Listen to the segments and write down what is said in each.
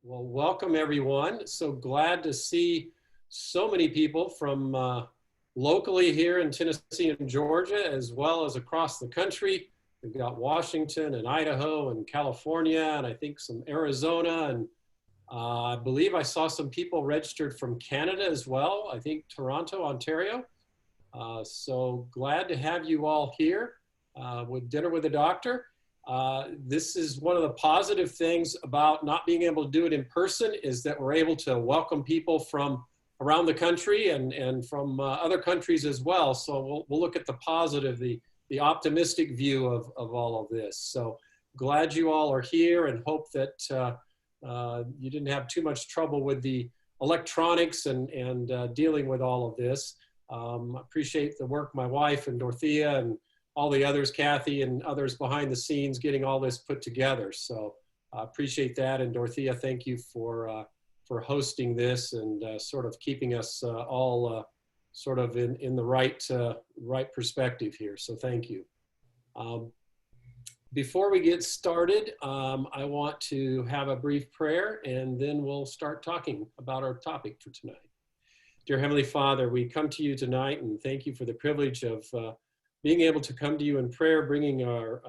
Well, welcome everyone. So glad to see so many people from locally here in Tennessee and Georgia, as well as across the country. We've got Washington and Idaho and California, and I think some Arizona, and I believe I saw some people registered from Canada as well. I think Toronto, Ontario. So glad to have you all here with Dinner with the Doctor. This is one of the positive things about not being able to do it in person, is that we're able to welcome people from around the country and from other countries as well. So we'll look at the positive, the optimistic view of all of this. So glad you all are here, and hope that you didn't have too much trouble with the electronics and dealing with all of this. Appreciate the work my wife and Dorothea and all the others, Kathy and others behind the scenes, getting all this put together. So I appreciate that. And Dorothea, thank you for hosting this and sort of keeping us all sort of in the right perspective here. So thank you. Before we get started, I want to have a brief prayer, and then we'll start talking about our topic for tonight. Dear Heavenly Father, we come to you tonight and thank you for the privilege of being able to come to you in prayer, bringing our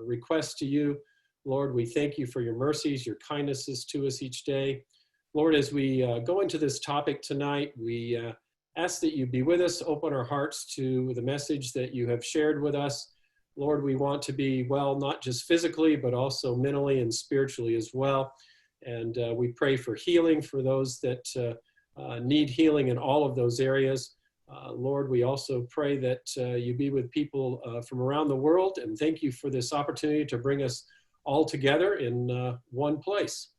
requests to you. Lord, we thank you for your mercies, your kindnesses to us each day. Lord, as we go into this topic tonight, we ask that you be with us, open our hearts to the message that you have shared with us. Lord, we want to be well, not just physically, but also mentally and spiritually as well. And we pray for healing for those that need healing in all of those areas. Lord, we also pray that you be with people from around the world, and thank you for this opportunity to bring us all together in one place.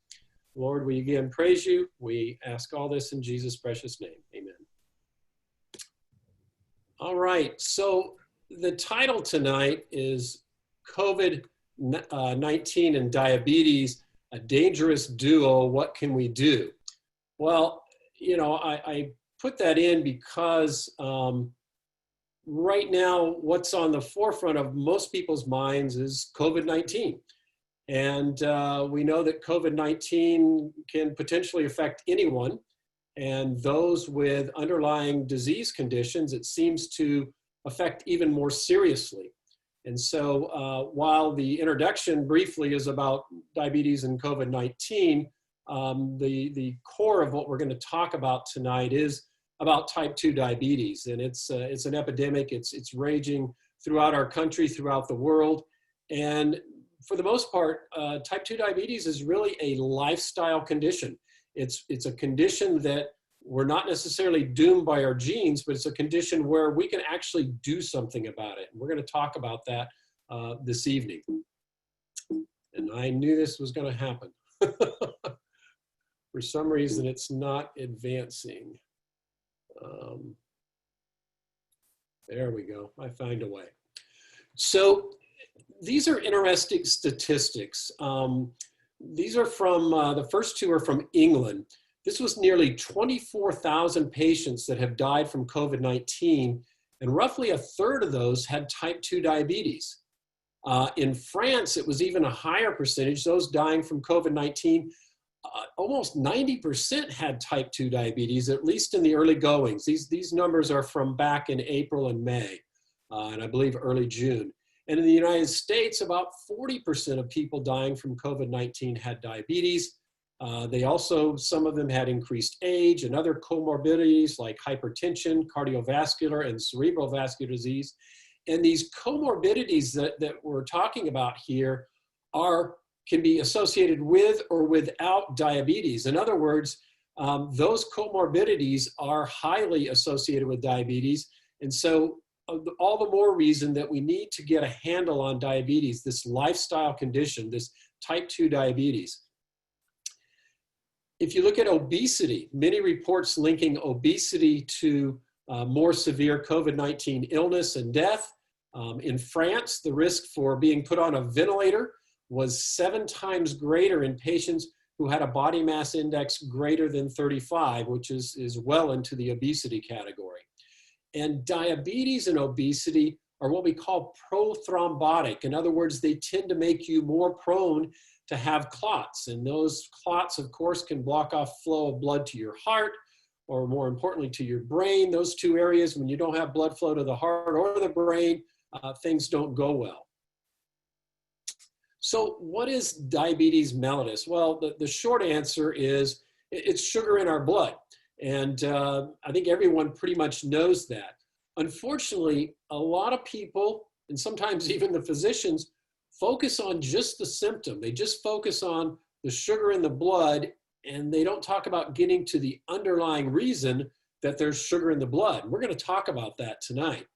Lord, we again praise you. We ask all this in Jesus' precious name. Amen. All right, so the title tonight is COVID-19 and diabetes, a dangerous duo, what can we do? Well, you know, I put that in because right now what's on the forefront of most people's minds is COVID-19. And we know that COVID-19 can potentially affect anyone, and those with underlying disease conditions, it seems to affect even more seriously. And so while the introduction briefly is about diabetes and COVID-19, the core of what we're going to talk about tonight is about type 2 diabetes. And it's an epidemic. It's raging throughout our country, throughout the world. And for the most part, type 2 diabetes is really a lifestyle condition. It's a condition that we're not necessarily doomed by our genes, but it's a condition where we can actually do something about it. And we're going to talk about that this evening. And I knew this was going to happen. For some reason, it's not advancing. There we go. I found a way. So these are interesting statistics. These are from, the first two are from England. This was nearly 24,000 patients that have died from COVID-19, and roughly a third of those had type 2 diabetes. In France, it was even a higher percentage. Those dying from COVID-19, almost 90% had type 2 diabetes, at least in the early goings. These numbers are from back in April and May, and I believe early June. And in the United States, about 40% of people dying from COVID-19 had diabetes. They also, some of them had increased age and other comorbidities like hypertension, cardiovascular, and cerebral vascular disease. And these comorbidities that we're talking about here can be associated with or without diabetes. In other words, those comorbidities are highly associated with diabetes. And so all the more reason that we need to get a handle on diabetes, this lifestyle condition, this type 2 diabetes. If you look at obesity, many reports linking obesity to more severe COVID-19 illness and death. In France, the risk for being put on a ventilator was 7 times greater in patients who had a body mass index greater than 35, which is well into the obesity category. And diabetes and obesity are what we call prothrombotic. In other words, they tend to make you more prone to have clots. And those clots, of course, can block off flow of blood to your heart, or more importantly, to your brain. Those two areas, when you don't have blood flow to the heart or the brain, things don't go well. So what is diabetes mellitus? Well, the short answer is it's sugar in our blood. And I think everyone pretty much knows that. Unfortunately, a lot of people, and sometimes even the physicians, focus on just the symptom. They just focus on the sugar in the blood, and they don't talk about getting to the underlying reason that there's sugar in the blood. We're going to talk about that tonight.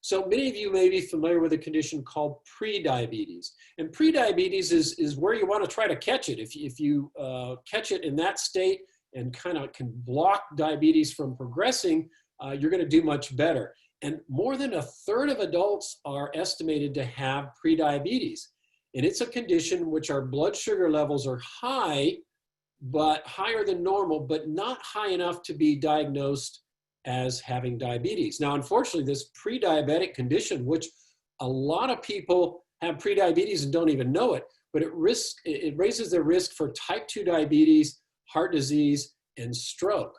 So many of you may be familiar with a condition called prediabetes. And prediabetes is where you want to try to catch it. If you catch it in that state and kind of can block diabetes from progressing, you're going to do much better. And more than a third of adults are estimated to have prediabetes. And it's a condition in which our blood sugar levels are high, but higher than normal, but not high enough to be diagnosed as having diabetes. Now, unfortunately, this pre-diabetic condition, which a lot of people have prediabetes and don't even know it, but it raises their risk for type 2 diabetes, heart disease, and stroke.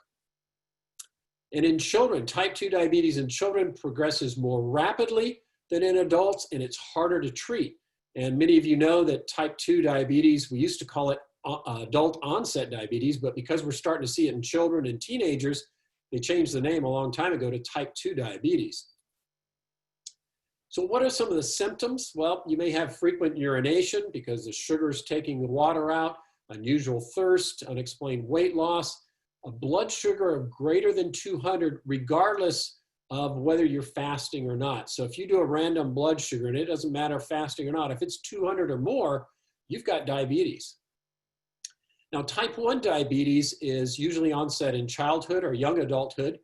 And in children, type 2 diabetes in children progresses more rapidly than in adults, and it's harder to treat. And many of you know that type 2 diabetes, we used to call it adult onset diabetes, but because we're starting to see it in children and teenagers, they changed the name a long time ago to type 2 diabetes. So what are some of the symptoms? Well, you may have frequent urination because the sugar is taking the water out, unusual thirst, unexplained weight loss, a blood sugar of greater than 200 regardless of whether you're fasting or not. So if you do a random blood sugar, and it doesn't matter fasting or not, if it's 200 or more, you've got diabetes. Now, type 1 diabetes is usually onset in childhood or young adulthood,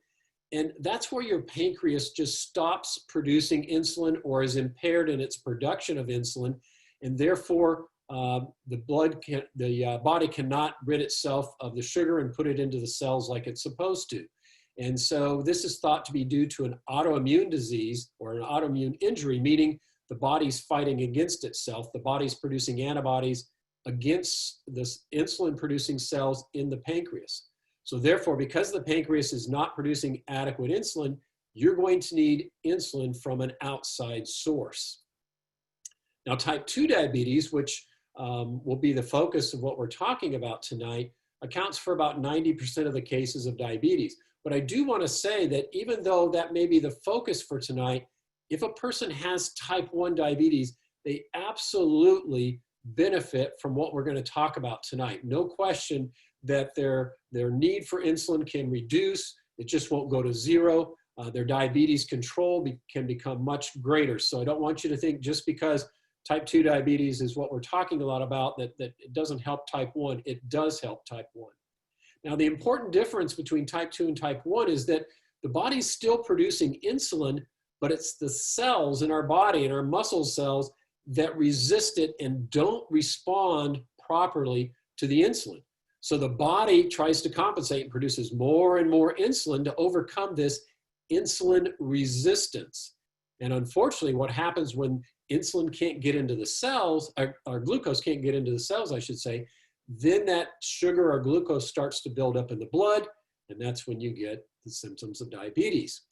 and that's where your pancreas just stops producing insulin or is impaired in its production of insulin, and therefore the body cannot rid itself of the sugar and put it into the cells like it's supposed to. And so this is thought to be due to an autoimmune disease or an autoimmune injury, meaning the body's fighting against itself. The body's producing antibodies against the insulin-producing cells in the pancreas. So therefore, because the pancreas is not producing adequate insulin, you're going to need insulin from an outside source. Now, type 2 diabetes, which will be the focus of what we're talking about tonight, accounts for about 90% of the cases of diabetes. But I do want to say that even though that may be the focus for tonight, if a person has type 1 diabetes, they absolutely benefit from what we're going to talk about tonight. No question that their need for insulin can reduce. It just won't go to zero. Their diabetes control can become much greater. So I don't want you to think just because type 2 diabetes is what we're talking a lot about, that it doesn't help type 1. It does help type 1. Now, the important difference between type 2 and type 1 is that the body's still producing insulin, but it's the cells in our body and our muscle cells that resist it and don't respond properly to the insulin. So the body tries to compensate and produces more and more insulin to overcome this insulin resistance. And unfortunately, what happens when insulin can't get into the cells, or glucose can't get into the cells, I should say, then that sugar or glucose starts to build up in the blood, and that's when you get the symptoms of diabetes.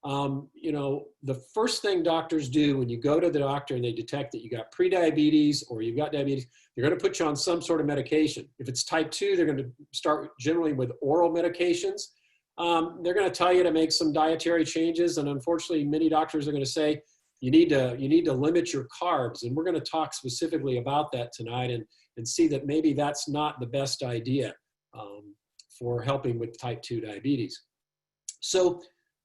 You know, the first thing doctors do when you go to the doctor and they detect that you got prediabetes or you've got diabetes, they're going to put you on some sort of medication. If it's type 2, they're going to start generally with oral medications. They're going to tell you to make some dietary changes, and unfortunately, many doctors are going to say you need to limit your carbs, and we're going to talk specifically about that tonight and see that maybe that's not the best idea for helping with type 2 diabetes. So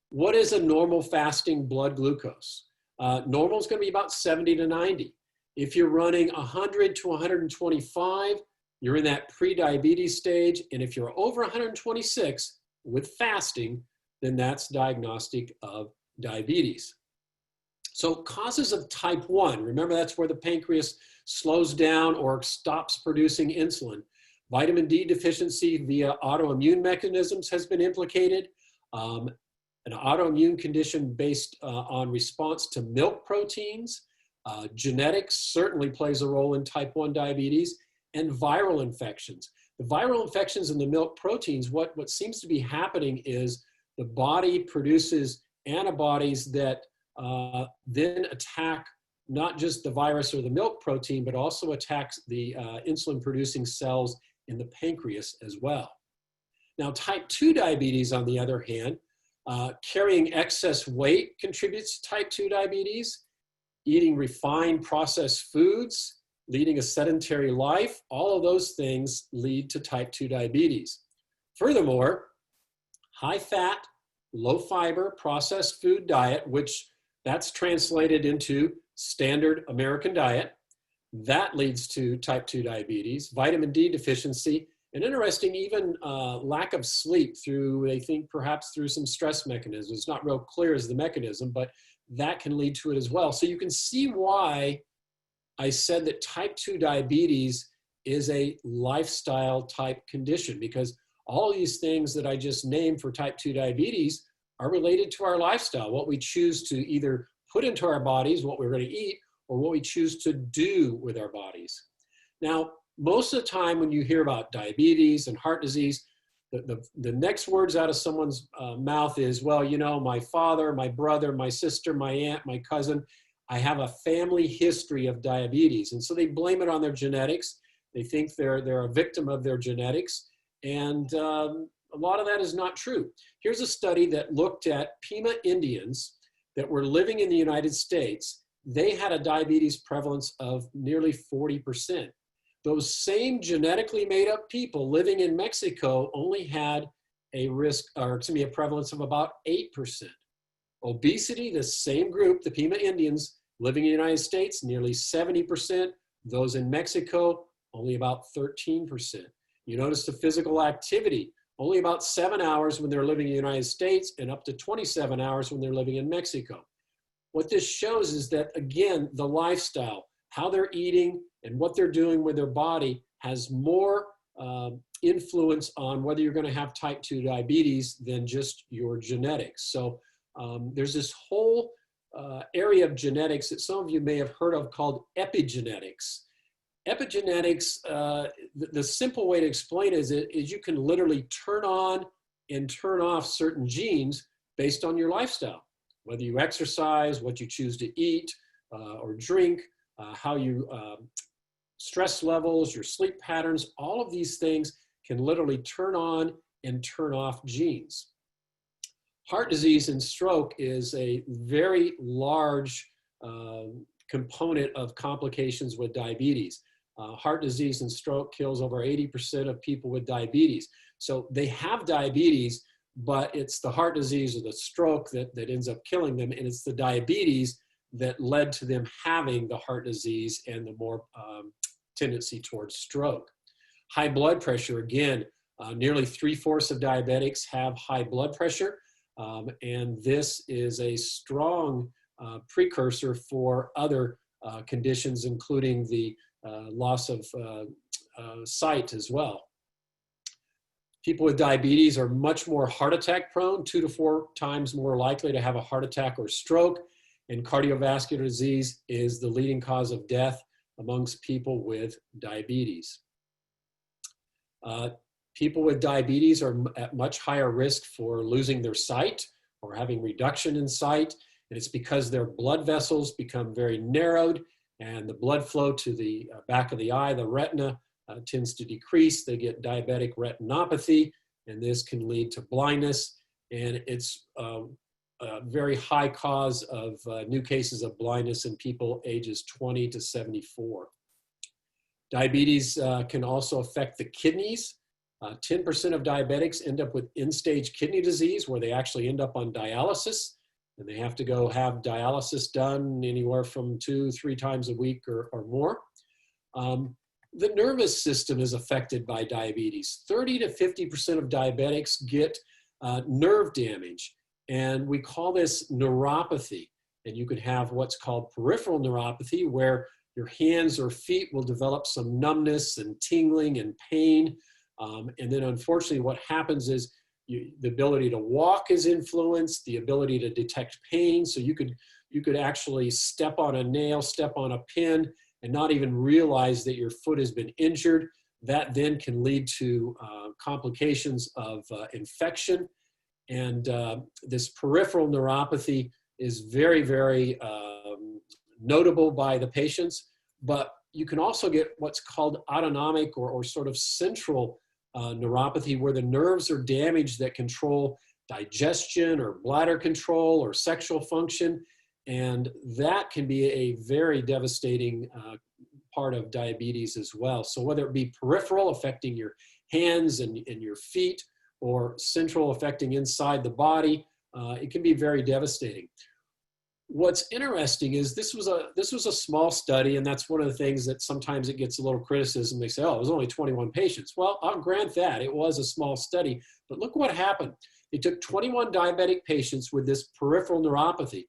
what is a normal fasting blood glucose? Normal is going to be about 70 to 90. If you're running 100 to 125, you're in that pre-diabetes stage. And if you're over 126 with fasting, then that's diagnostic of diabetes. So causes of type 1, remember that's where the pancreas slows down or stops producing insulin. Vitamin D deficiency via autoimmune mechanisms has been implicated. An autoimmune condition based on response to milk proteins. Genetics certainly plays a role in type 1 diabetes. and viral infections. The viral infections in the milk proteins, what seems to be happening is the body produces antibodies that then attack not just the virus or the milk protein, but also attacks the insulin-producing cells in the pancreas as well. Now, type 2 diabetes, on the other hand, carrying excess weight contributes to type 2 diabetes. Eating refined processed foods, leading a sedentary life, all of those things lead to type 2 diabetes. Furthermore, high fat, low fiber processed food diet, which that's translated into standard American diet, that leads to type 2 diabetes. Vitamin D deficiency, and interesting, even lack of sleep through, they think perhaps through some stress mechanisms. It's not real clear as the mechanism, but that can lead to it as well. So you can see why I said that type 2 diabetes is a lifestyle type condition, because all these things that I just named for type 2 diabetes are related to our lifestyle, what we choose to either put into our bodies, what we're going to eat, or what we choose to do with our bodies. Now, most of the time when you hear about diabetes and heart disease, the next words out of someone's mouth is, well, you know, my father, my brother, my sister, my aunt, my cousin, I have a family history of diabetes. And so they blame it on their genetics. They think they're a victim of their genetics. And a lot of that is not true. Here's a study that looked at Pima Indians that were living in the United States. They had a diabetes prevalence of nearly 40%. Those same genetically made up people living in Mexico only had a prevalence of about 8%. Obesity, the same group, the Pima Indians living in the United States, nearly 70%. Those in Mexico, only about 13%. You notice the physical activity, only about 7 hours when they're living in the United States and up to 27 hours when they're living in Mexico. What this shows is that, again, the lifestyle, how they're eating and what they're doing with their body has more influence on whether you're going to have type 2 diabetes than just your genetics. So there's this whole area of genetics that some of you may have heard of called epigenetics. Epigenetics, the simple way to explain it is you can literally turn on and turn off certain genes based on your lifestyle, whether you exercise, what you choose to eat or drink, how you stress levels, your sleep patterns, all of these things can literally turn on and turn off genes. Heart disease and stroke is a very large component of complications with diabetes. Heart disease and stroke kills over 80% of people with diabetes. So they have diabetes, but it's the heart disease or the stroke that ends up killing them, and it's the diabetes that led to them having the heart disease and the more tendency towards stroke. High blood pressure, again, nearly 3/4 of diabetics have high blood pressure, and this is a strong precursor for other conditions, including the loss of sight as well. People with diabetes are much more heart attack prone, 2 to 4 times more likely to have a heart attack or stroke, and cardiovascular disease is the leading cause of death amongst people with diabetes. People with diabetes are at much higher risk for losing their sight or having reduction in sight, and it's because their blood vessels become very narrowed and the blood flow to the back of the eye, the retina, tends to decrease. They get diabetic retinopathy, and this can lead to blindness, and it's a very high cause of new cases of blindness in people ages 20 to 74. Diabetes can also affect the kidneys. 10% of diabetics end up with end-stage kidney disease, where they actually end up on dialysis, and they have to go have dialysis done anywhere from 2-3 times a week or more. The nervous system is affected by diabetes. 30 to 50% of diabetics get nerve damage, and we call this neuropathy. And you could have what's called peripheral neuropathy, where your hands or feet will develop some numbness and tingling and pain. And then unfortunately what happens is the ability to walk is influenced, the ability to detect pain. So you could actually step on a nail, step on a pin, and not even realize that your foot has been injured. That then can lead to complications of infection. And this peripheral neuropathy is very, very notable by the patients, but you can also get what's called autonomic or sort of central neuropathy, where the nerves are damaged that control digestion or bladder control or sexual function. And that can be a very devastating part of diabetes as well. So whether it be peripheral, affecting your hands and your feet, or central, affecting inside the body, it can be very devastating. What's interesting is this was a small study, and that's one of the things that sometimes it gets a little criticism. They say, oh, it was only 21 patients. Well, I'll grant that. It was a small study, but look what happened. They took 21 diabetic patients with this peripheral neuropathy.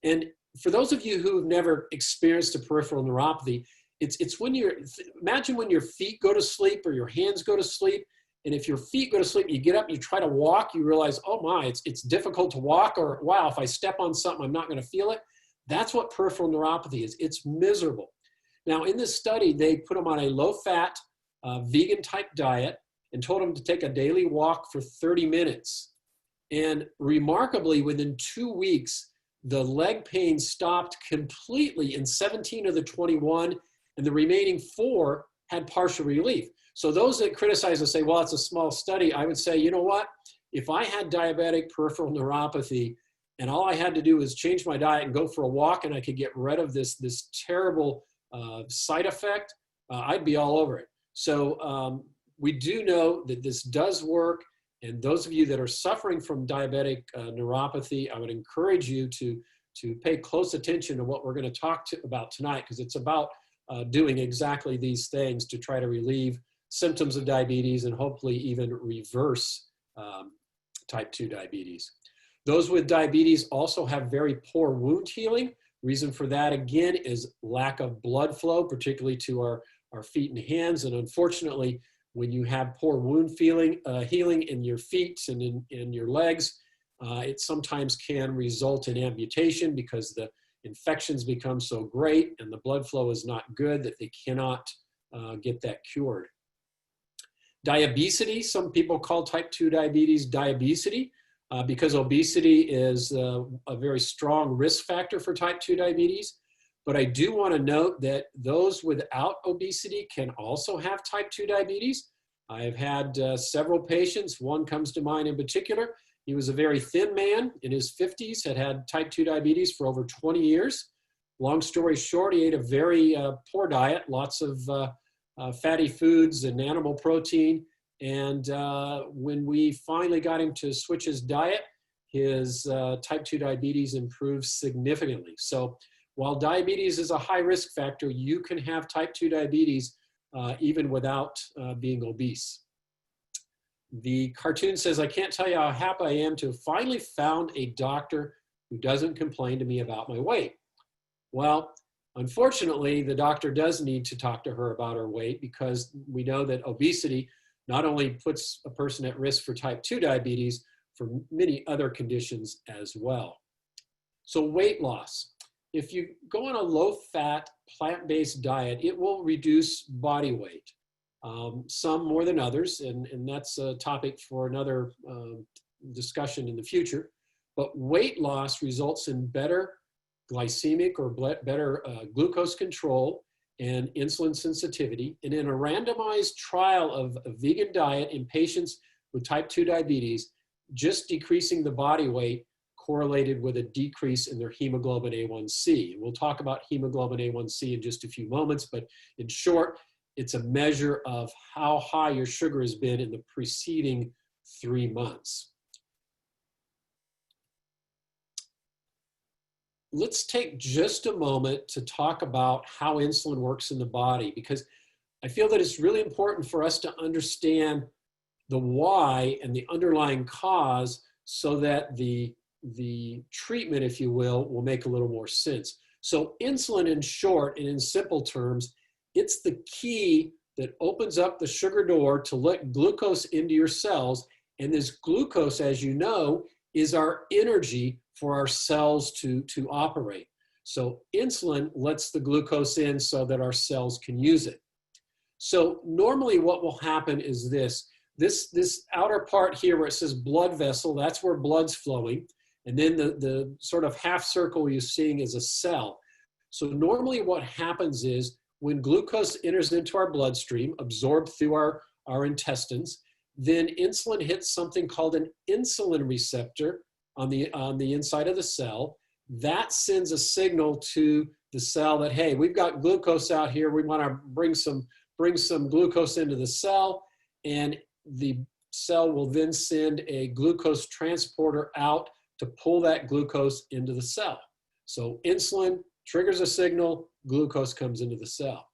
And for those of you who have never experienced a peripheral neuropathy, it's when imagine when your feet go to sleep or your hands go to sleep. And if your feet go to sleep, you get up, you try to walk, you realize, oh my, it's difficult to walk, or wow, if I step on something, I'm not going to feel it. That's what peripheral neuropathy is. It's miserable. Now, in this study, they put them on a low-fat, vegan-type diet and told them to take a daily walk for 30 minutes. And remarkably, within 2 weeks, the leg pain stopped completely in 17 of the 21, and the remaining 4 had partial relief. So those that criticize and say, well, it's a small study, I would say, you know what? If I had diabetic peripheral neuropathy and all I had to do was change my diet and go for a walk and I could get rid of this terrible side effect, I'd be all over it. So we do know that this does work. And those of you that are suffering from diabetic neuropathy, I would encourage you to pay close attention to what we're going to talk about tonight, because it's about doing exactly these things to try to relieve symptoms of diabetes and hopefully even reverse type 2 diabetes. Those with diabetes also have very poor wound healing. Reason for that, again, is lack of blood flow, particularly to our feet and hands. And unfortunately, when you have poor wound healing in your feet and in your legs, it sometimes can result in amputation because the infections become so great and the blood flow is not good that they cannot get that cured. Diabesity, some people call type 2 diabetes diabesity because obesity is a very strong risk factor for type 2 diabetes. But I do want to note that those without obesity can also have type 2 diabetes. I have had several patients. One comes to mind in particular. He was a very thin man in his 50s, had type 2 diabetes for over 20 years. Long story short, he ate a very poor diet, lots of fatty foods and animal protein. And when we finally got him to switch his diet, his type 2 diabetes improved significantly. So while diabetes is a high risk factor, you can have type 2 diabetes even without being obese. The cartoon says, I can't tell you how happy I am to have finally found a doctor who doesn't complain to me about my weight. Well, unfortunately, the doctor does need to talk to her about her weight, because we know that obesity not only puts a person at risk for type 2 diabetes, for many other conditions as well. So weight loss. If you go on a low-fat, plant-based diet, it will reduce body weight. Some more than others, and that's a topic for another discussion in the future. But weight loss results in better glycemic or better glucose control and insulin sensitivity. And in a randomized trial of a vegan diet in patients with type 2 diabetes, just decreasing the body weight correlated with a decrease in their hemoglobin A1C. We'll talk about hemoglobin A1C in just a few moments, but in short, it's a measure of how high your sugar has been in the preceding 3 months. Let's take just a moment to talk about how insulin works in the body, because I feel that it's really important for us to understand the why and the underlying cause, so that the treatment, if you will make a little more sense. So insulin, in short and in simple terms, it's the key that opens up the sugar door to let glucose into your cells. And this glucose, as you know, is our energy for our cells to operate. So insulin lets the glucose in so that our cells can use it. So normally what will happen is this outer part here where it says blood vessel, that's where blood's flowing. And then the sort of half circle you're seeing is a cell. So normally what happens is when glucose enters into our bloodstream, absorbed through our intestines, then insulin hits something called an insulin receptor on the inside of the cell. That sends a signal to the cell that, hey, we've got glucose out here. We want to bring some glucose into the cell, and the cell will then send a glucose transporter out to pull that glucose into the cell. So insulin triggers a signal, glucose comes into the cell.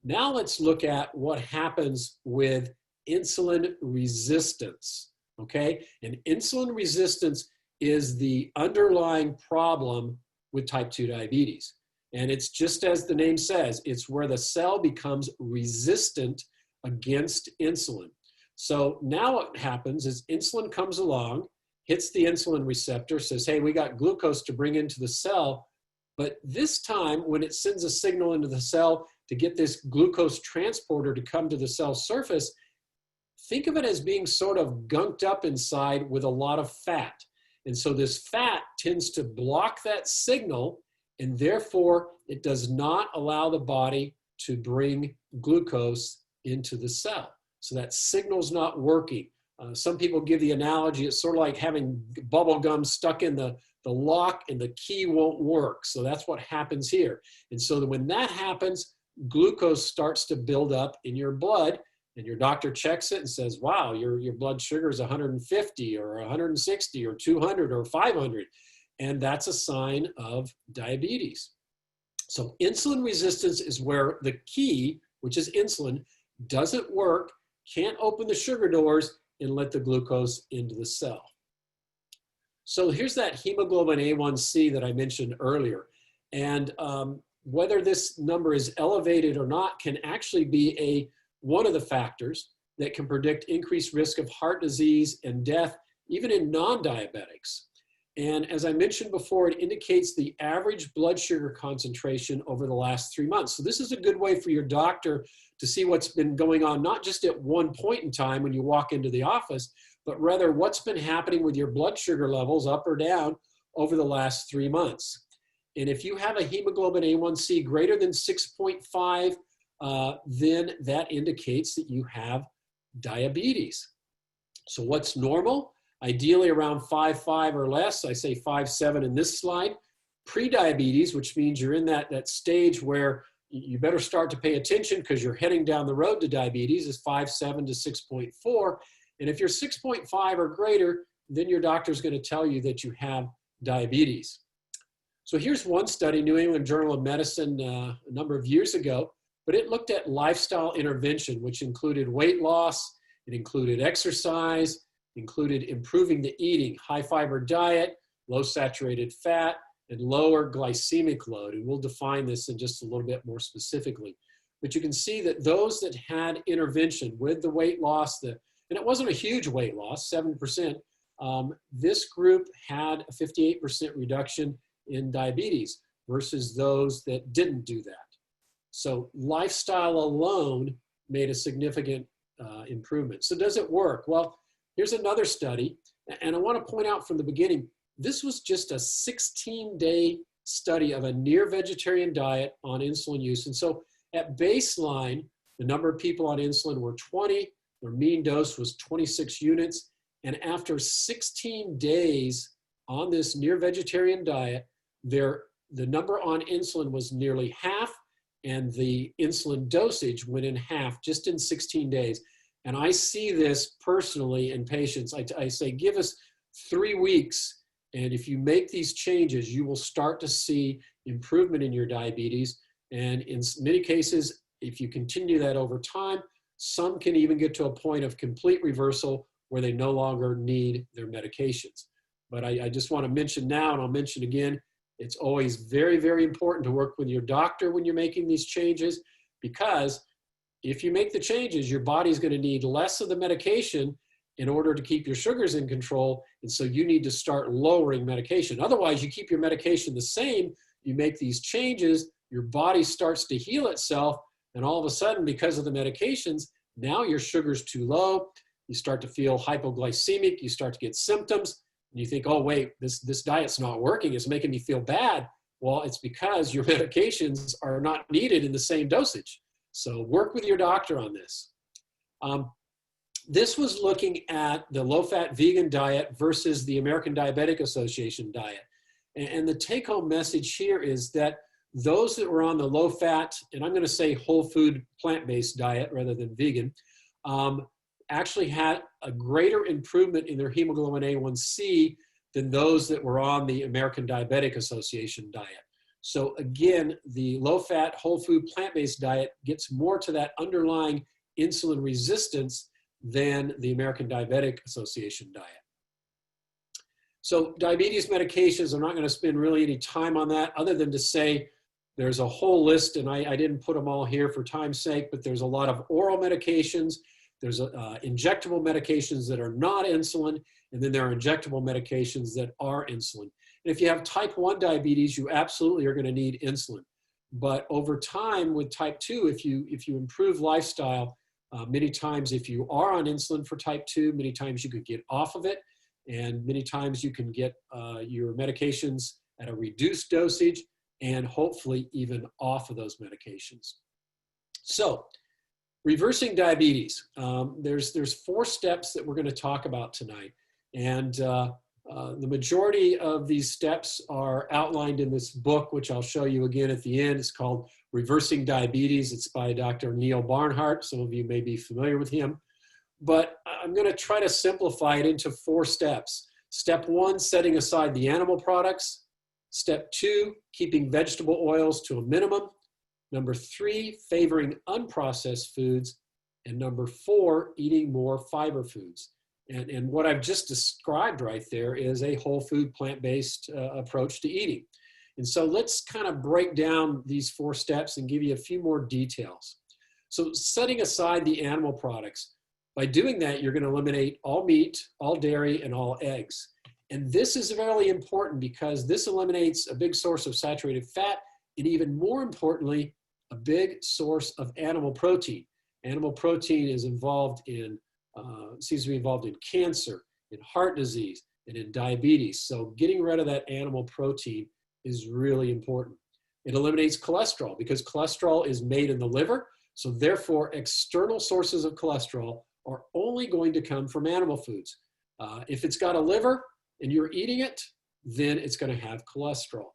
Now let's look at what happens with insulin resistance, okay? And insulin resistance is the underlying problem with type 2 diabetes. And it's just as the name says, it's where the cell becomes resistant against insulin. So now what happens is insulin comes along, hits the insulin receptor, says, hey, we got glucose to bring into the cell. But this time, when it sends a signal into the cell to get this glucose transporter to come to the cell surface, think of it as being sort of gunked up inside with a lot of fat. And so this fat tends to block that signal, and therefore it does not allow the body to bring glucose into the cell. So that signal's not working. Some people give the analogy, it's sort of like having bubble gum stuck in the lock and the key won't work. So that's what happens here. And so when that happens, glucose starts to build up in your blood, and your doctor checks it and says, wow, your blood sugar is 150 or 160 or 200 or 500. And that's a sign of diabetes. So insulin resistance is where the key, which is insulin, doesn't work, can't open the sugar doors and let the glucose into the cell. So here's that hemoglobin A1C that I mentioned earlier. And whether this number is elevated or not can actually be one of the factors that can predict increased risk of heart disease and death, even in non-diabetics. And as I mentioned before, it indicates the average blood sugar concentration over the last 3 months. So this is a good way for your doctor to see what's been going on, not just at one point in time when you walk into the office, but rather what's been happening with your blood sugar levels up or down over the last 3 months. And if you have a hemoglobin A1C greater than 6.5, then that indicates that you have diabetes. So what's normal? Ideally around 5.5 or less. I say 5.7 in this slide. Pre-diabetes, which means you're in that stage where you better start to pay attention because you're heading down the road to diabetes, is 5.7 to 6.4. And if you're 6.5 or greater, then your doctor's going to tell you that you have diabetes. So here's one study, New England Journal of Medicine, a number of years ago, but it looked at lifestyle intervention, which included weight loss, it included exercise, included improving the eating, high fiber diet, low saturated fat, and lower glycemic load. And we'll define this in just a little bit more specifically. But you can see that those that had intervention with the weight loss, and it wasn't a huge weight loss, 7%, this group had a 58% reduction in diabetes versus those that didn't do that. So lifestyle alone made a significant improvement. So does it work? Well, here's another study, and I want to point out from the beginning, this was just a 16-day study of a near vegetarian diet on insulin use. And so at baseline, the number of people on insulin were 20, their mean dose was 26 units. And after 16 days on this near vegetarian diet, the number on insulin was nearly half, and the insulin dosage went in half just in 16 days. And I see this personally in patients. I say, give us 3 weeks, and if you make these changes, you will start to see improvement in your diabetes. And in many cases, if you continue that over time, some can even get to a point of complete reversal where they no longer need their medications. But I just want to mention now, and I'll mention again, it's always very, very important to work with your doctor when you're making these changes, because if you make the changes, your body's going to need less of the medication in order to keep your sugars in control. And so you need to start lowering medication. Otherwise, you keep your medication the same, you make these changes, your body starts to heal itself, and all of a sudden, because of the medications, now your sugar's too low, you start to feel hypoglycemic, you start to get symptoms, and you think, oh wait, this diet's not working, it's making me feel bad. Well, it's because your medications are not needed in the same dosage. So work with your doctor on this. This was looking at the low-fat vegan diet versus the American Diabetic Association diet. And the take-home message here is that those that were on the low-fat, and I'm going to say whole food plant-based diet rather than vegan, actually had a greater improvement in their hemoglobin A1C than those that were on the American Diabetic Association diet. So again, the low-fat, whole food, plant-based diet gets more to that underlying insulin resistance than the American Diabetic Association diet. So diabetes medications, I'm not going to spend really any time on that other than to say there's a whole list, and I didn't put them all here for time's sake, but there's a lot of oral medications, there's injectable medications that are not insulin, and then there are injectable medications that are insulin. And if you have type 1 diabetes, you absolutely are going to need insulin. But over time with type 2, if you improve lifestyle, many times if you are on insulin for type 2, many times you could get off of it, and many times you can get your medications at a reduced dosage and hopefully even off of those medications. So reversing diabetes, there's 4 steps that we're going to talk about tonight. And the majority of these steps are outlined in this book, which I'll show you again at the end. It's called Reversing Diabetes. It's by Dr. Neil Barnhart. Some of you may be familiar with him. But I'm going to try to simplify it into 4 steps. Step 1, setting aside the animal products. Step 2, keeping vegetable oils to a minimum. Number 3, favoring unprocessed foods. And number 4, eating more fiber foods. And what I've just described right there is a whole food, plant-based approach to eating. And so let's kind of break down these 4 steps and give you a few more details. So setting aside the animal products, by doing that, you're going to eliminate all meat, all dairy, and all eggs. And this is really important because this eliminates a big source of saturated fat, and even more importantly, a big source of animal protein. Animal protein is involved in seems to be involved in cancer, in heart disease, and in diabetes. So getting rid of that animal protein is really important. It eliminates cholesterol because cholesterol is made in the liver. So therefore, external sources of cholesterol are only going to come from animal foods. If it's got a liver and you're eating it, then it's going to have cholesterol.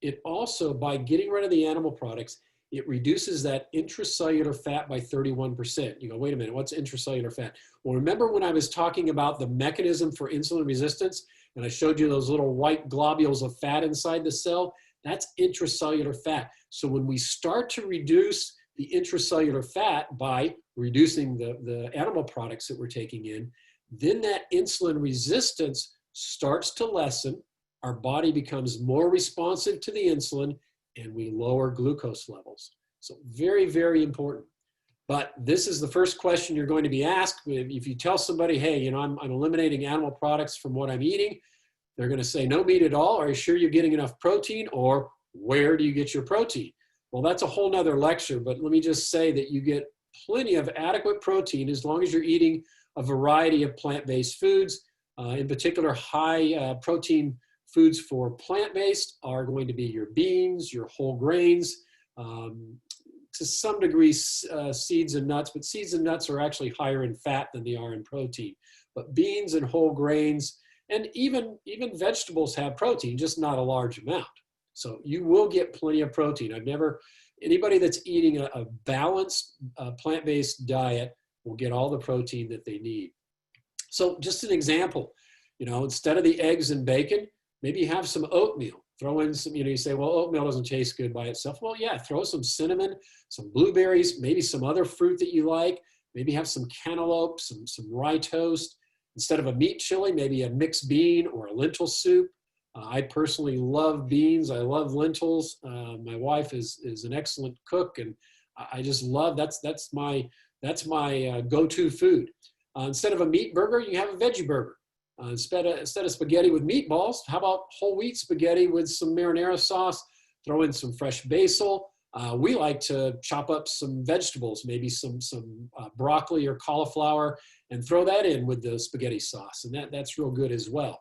It also, by getting rid of the animal products, it reduces that intracellular fat by 31%. You go, wait a minute, what's intracellular fat? Well, remember when I was talking about the mechanism for insulin resistance, and I showed you those little white globules of fat inside the cell? That's intracellular fat. So when we start to reduce the intracellular fat by reducing the animal products that we're taking in, then that insulin resistance starts to lessen. Our body becomes more responsive to the insulin, and we lower glucose levels. So very, very important. But this is the first question you're going to be asked. If you tell somebody, hey, you know, I'm eliminating animal products from what I'm eating, they're going to say, no meat at all. Are you sure you're getting enough protein? Or where do you get your protein? Well, that's a whole nother lecture, but let me just say that you get plenty of adequate protein as long as you're eating a variety of plant-based foods. In particular, high protein foods for plant-based are going to be your beans, your whole grains, to some degree seeds and nuts, but seeds and nuts are actually higher in fat than they are in protein. But beans and whole grains, and even vegetables have protein, just not a large amount. So you will get plenty of protein. Anybody that's eating a balanced plant-based diet will get all the protein that they need. So just an example, you know, instead of the eggs and bacon, maybe have some oatmeal. Throw in some, you know, you say, well, oatmeal doesn't taste good by itself. Well, yeah, throw some cinnamon, some blueberries, maybe some other fruit that you like. Maybe have some cantaloupe, some rye toast. Instead of a meat chili, maybe a mixed bean or a lentil soup. I personally love beans. I love lentils. My wife is an excellent cook, and I just love, that's my go-to food. Instead of a meat burger, you have a veggie burger. Instead of spaghetti with meatballs, how about whole wheat spaghetti with some marinara sauce? Throw in some fresh basil. We like to chop up some vegetables, maybe some broccoli or cauliflower, and throw that in with the spaghetti sauce, and that's real good as well.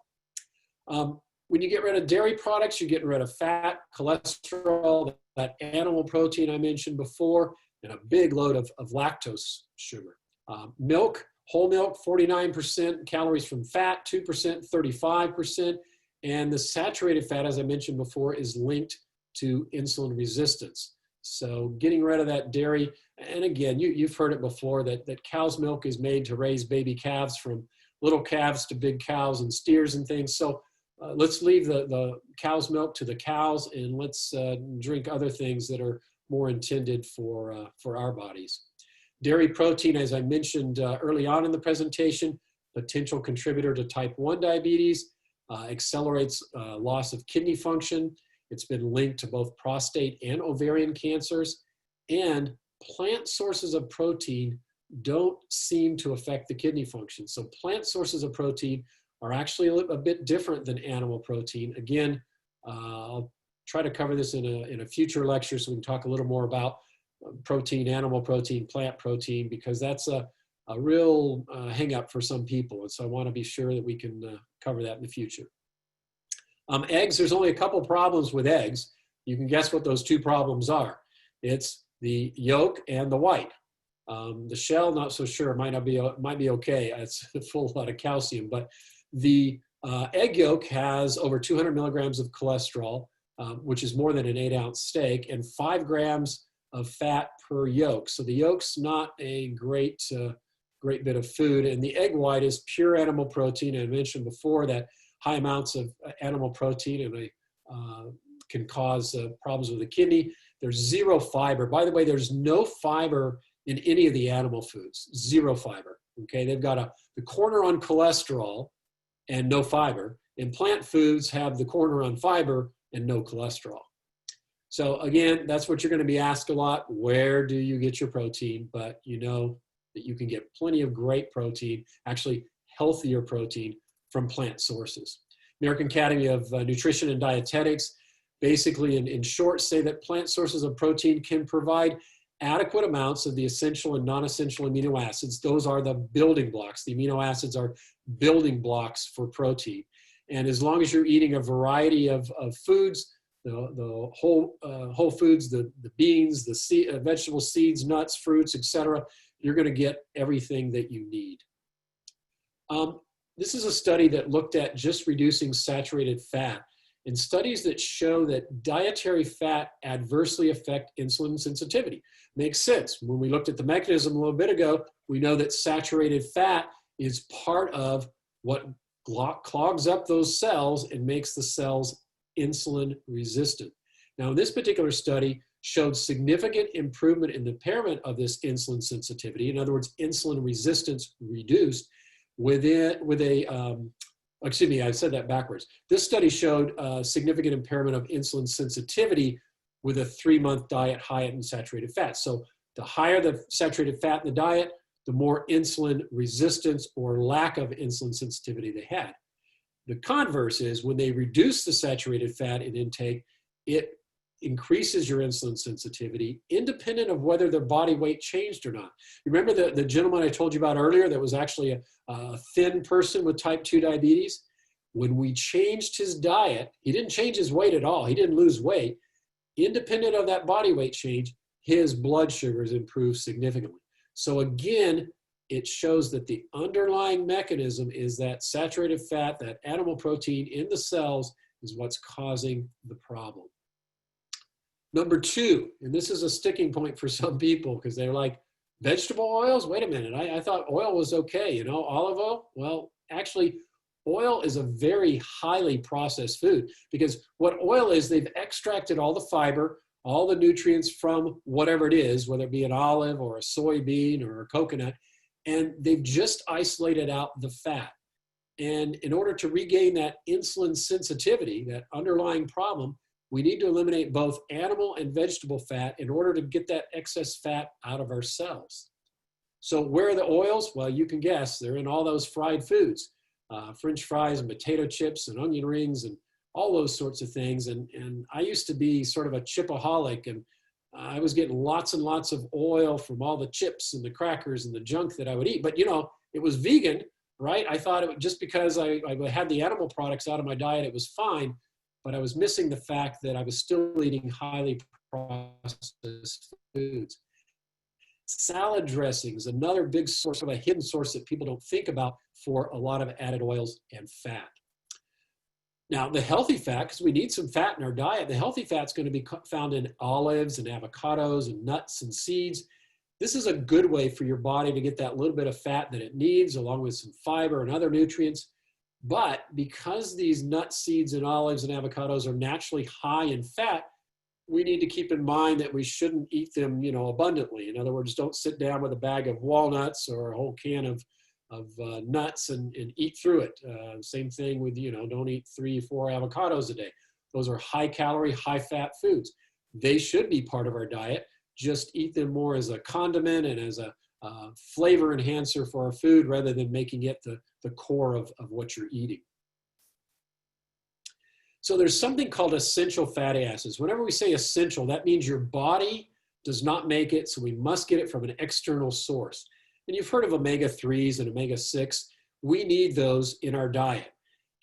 When you get rid of dairy products, you're getting rid of fat, cholesterol, that animal protein I mentioned before, and a big load of lactose sugar. Milk, whole milk, 49% calories from fat, 2%, 35%. And the saturated fat, as I mentioned before, is linked to insulin resistance. So getting rid of that dairy, and again, you've heard it before, that cow's milk is made to raise baby calves, from little calves to big cows and steers and things. So let's leave the cow's milk to the cows, and let's drink other things that are more intended for our bodies. Dairy protein, as I mentioned early on in the presentation, potential contributor to type 1 diabetes, accelerates loss of kidney function. It's been linked to both prostate and ovarian cancers, and plant sources of protein don't seem to affect the kidney function. So plant sources of protein are actually a bit different than animal protein. Again, I'll try to cover this in a future lecture so we can talk a little more about protein, animal protein, plant protein, because that's a real hang up for some people. And so I want to be sure that we can cover that in the future. Eggs, there's only a couple problems with eggs. You can guess what those two problems are. It's the yolk and the white. The shell, not so sure, might be okay. It's full of a lot of calcium, but the egg yolk has over 200 milligrams of cholesterol, which is more than an 8-ounce steak, and 5 grams of fat per yolk. So the yolk's not a great bit of food. And the egg white is pure animal protein. I mentioned before that high amounts of animal protein and can cause problems with the kidney. There's zero fiber. By the way, there's no fiber in any of the animal foods, zero fiber. Okay, they've got the corner on cholesterol and no fiber. And plant foods have the corner on fiber and no cholesterol. So again, that's what you're going to be asked a lot. Where do you get your protein? But you know that you can get plenty of great protein, actually healthier protein, from plant sources. American Academy of Nutrition and Dietetics, basically in short, say that plant sources of protein can provide adequate amounts of the essential and non-essential amino acids. Those are the building blocks. The amino acids are building blocks for protein. And as long as you're eating a variety of foods, the whole foods, the beans, the vegetable seeds, nuts, fruits, etc., you're going to get everything that you need. This is a study that looked at just reducing saturated fat, and studies that show that dietary fat adversely affect insulin sensitivity. Makes sense. When we looked at the mechanism a little bit ago, we know that saturated fat is part of what clogs up those cells and makes the cells insulin resistant. Now, this particular study showed significant improvement in the impairment of this insulin sensitivity. In other words, insulin resistance reduced excuse me, I said that backwards. This study showed significant impairment of insulin sensitivity with a 3-month diet high in saturated fat. So the higher the saturated fat in the diet, the more insulin resistance or lack of insulin sensitivity they had. The converse is when they reduce the saturated fat in intake, it increases your insulin sensitivity independent of whether their body weight changed or not. You remember the gentleman I told you about earlier that was actually a thin person with type 2 diabetes? When we changed his diet, he didn't change his weight at all. He didn't lose weight. Independent of that body weight change, his blood sugars improved significantly. So again, it shows that the underlying mechanism is that saturated fat, that animal protein in the cells, is what's causing the problem. Number 2, and this is a sticking point for some people because they're like, vegetable oils? Wait a minute, I thought oil was okay, you know, olive oil? Well, actually, oil is a very highly processed food because what oil is, they've extracted all the fiber, all the nutrients from whatever it is, whether it be an olive or a soybean or a coconut, and they've just isolated out the fat. And in order to regain that insulin sensitivity, that underlying problem, we need to eliminate both animal and vegetable fat in order to get that excess fat out of our cells. So where are the oils? Well, you can guess. They're in all those fried foods. French fries and potato chips and onion rings and all those sorts of things. And I used to be sort of a chipaholic, and I was getting lots and lots of oil from all the chips and the crackers and the junk that I would eat. But, you know, it was vegan, right? I thought it just because I had the animal products out of my diet, it was fine. But I was missing the fact that I was still eating highly processed foods. Salad dressings, another big source of a hidden source that people don't think about for a lot of added oils and fat. Now, the healthy fat, because we need some fat in our diet, the healthy fat's going to be found in olives and avocados and nuts and seeds. This is a good way for your body to get that little bit of fat that it needs, along with some fiber and other nutrients. But because these nuts, seeds, and olives and avocados are naturally high in fat, we need to keep in mind that we shouldn't eat them, you know, abundantly. In other words, don't sit down with a bag of walnuts or a whole can of nuts and eat through it. Same thing with, you know, don't eat 3 or 4 avocados a day. Those are high calorie, high fat foods. They should be part of our diet. Just eat them more as a condiment and as a flavor enhancer for our food rather than making it the core of what you're eating. So there's something called essential fatty acids. Whenever we say essential, that means your body does not make it, so we must get it from an external source. And you've heard of omega-3s and omega-6. We need those in our diet.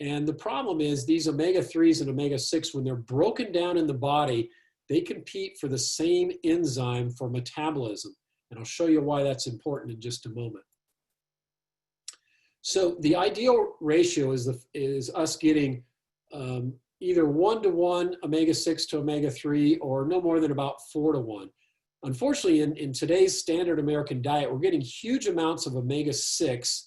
And the problem is these omega-3s and omega-6, when they're broken down in the body, they compete for the same enzyme for metabolism. And I'll show you why that's important in just a moment. So the ideal ratio is us getting either 1-to-1 omega-6 to omega-3 or no more than about 4-to-1. Unfortunately, in today's standard American diet, we're getting huge amounts of omega-6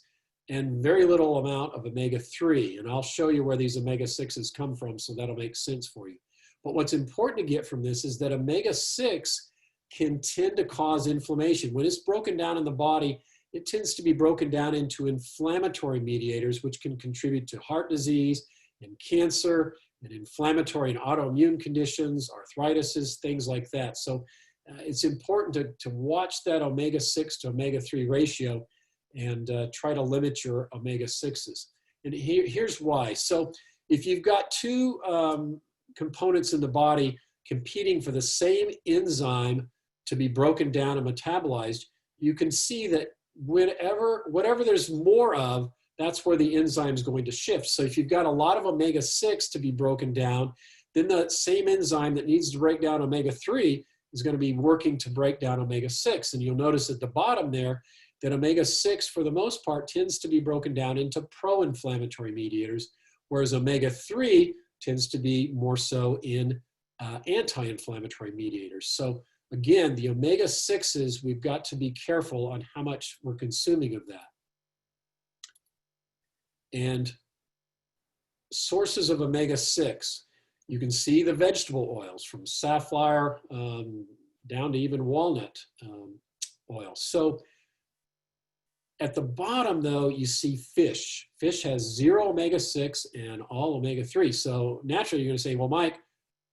and very little amount of omega-3. And I'll show you where these omega-6s come from, so that'll make sense for you. But what's important to get from this is that omega-6 can tend to cause inflammation. When it's broken down in the body, it tends to be broken down into inflammatory mediators, which can contribute to heart disease and cancer and inflammatory and autoimmune conditions, arthritis, things like that. So it's important to watch that omega-6 to omega-3 ratio and try to limit your omega-6s. And here's why. So if you've got 2 components in the body competing for the same enzyme to be broken down and metabolized, you can see that whatever there's more of, that's where the enzyme is going to shift. So if you've got a lot of omega-6 to be broken down, then the same enzyme that needs to break down omega-3 is going to be working to break down omega-6. And you'll notice at the bottom there that omega-6, for the most part, tends to be broken down into pro-inflammatory mediators, whereas omega-3 tends to be more so in anti-inflammatory mediators. So again, the omega-6s, we've got to be careful on how much we're consuming of that. And sources of omega-6, you can see the vegetable oils from safflower down to even walnut oil. So at the bottom, though, you see fish. Fish has 0 omega-6 and all omega-3. So naturally, you're going to say, well, Mike,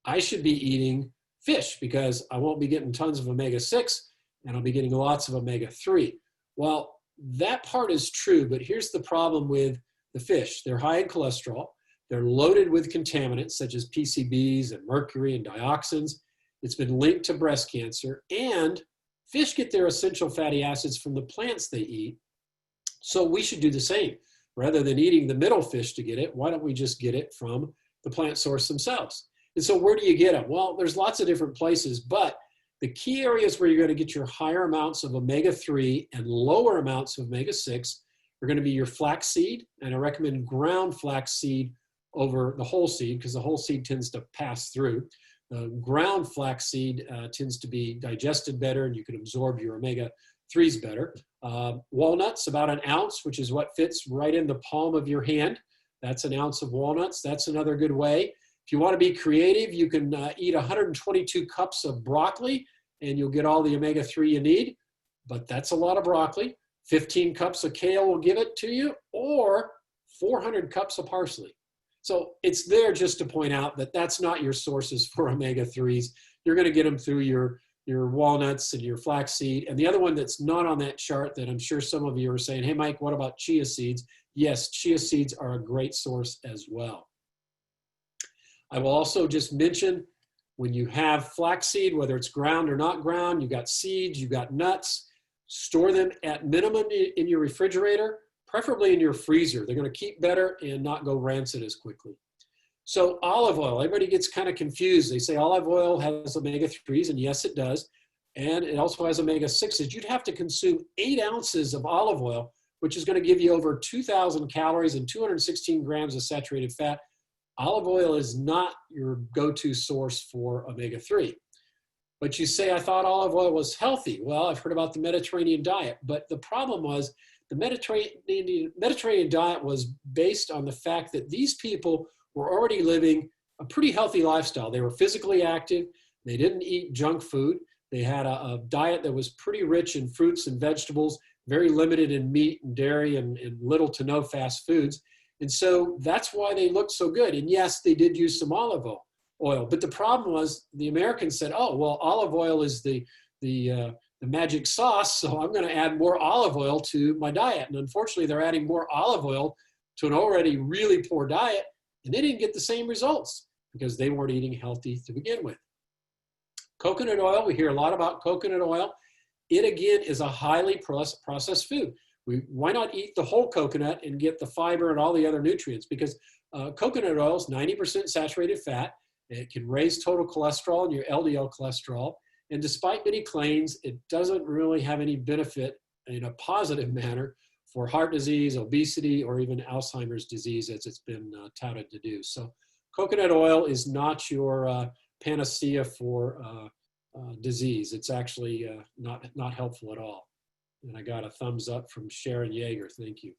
I should be eating fish because I won't be getting tons of omega-6 and I'll be getting lots of omega-3. Well, that part is true, but here's the problem with the fish. They're high in cholesterol. They're loaded with contaminants such as PCBs and mercury and dioxins. It's been linked to breast cancer. And fish get their essential fatty acids from the plants they eat. So we should do the same. Rather than eating the middle fish to get it, why don't we just get it from the plant source themselves? And so where do you get them? Well, there's lots of different places, but the key areas where you're going to get your higher amounts of omega-3 and lower amounts of omega-6 are going to be your flaxseed, and I recommend ground flaxseed over the whole seed because the whole seed tends to pass through. Ground flaxseed tends to be digested better and you can absorb your omega-3s better. Walnuts, about 1 ounce, which is what fits right in the palm of your hand. That's 1 ounce of walnuts. That's another good way. If you want to be creative, you can eat 122 cups of broccoli and you'll get all the omega-3 you need, but that's a lot of broccoli. 15 cups of kale will give it to you, or 400 cups of parsley. So it's there just to point out that that's not your sources for omega-3s. You're going to get them through your your walnuts and your flaxseed. And the other one that's not on that chart that I'm sure some of you are saying, hey, Mike, what about chia seeds? Yes, chia seeds are a great source as well. I will also just mention when you have flaxseed, whether it's ground or not ground, you got seeds, you got nuts, store them at minimum in your refrigerator, preferably in your freezer. They're going to keep better and not go rancid as quickly. So olive oil, everybody gets kind of confused. They say olive oil has omega-3s, and yes, it does. And it also has omega-6s. You'd have to consume 8 ounces of olive oil, which is going to give you over 2,000 calories and 216 grams of saturated fat. Olive oil is not your go-to source for omega-3. But you say, I thought olive oil was healthy. Well, I've heard about the Mediterranean diet, but the problem was the Mediterranean diet was based on the fact that these people were already living a pretty healthy lifestyle. They were physically active. They didn't eat junk food. They had a diet that was pretty rich in fruits and vegetables, very limited in meat and dairy and little to no fast foods. And so that's why they looked so good. And yes, they did use some olive oil. But the problem was the Americans said, oh, well, olive oil is the magic sauce, so I'm going to add more olive oil to my diet. And unfortunately, they're adding more olive oil to an already really poor diet. And they didn't get the same results because they weren't eating healthy to begin with. Coconut oil, we hear a lot about coconut oil. It again is a highly processed food. Why not eat the whole coconut and get the fiber and all the other nutrients? Because coconut oil is 90% saturated fat. It can raise total cholesterol and your LDL cholesterol. And despite many claims, it doesn't really have any benefit in a positive manner for heart disease, obesity, or even Alzheimer's disease, as it's been touted to do. So coconut oil is not your panacea for disease. It's actually not helpful at all. And I got a thumbs up from Sharon Yeager. Thank you.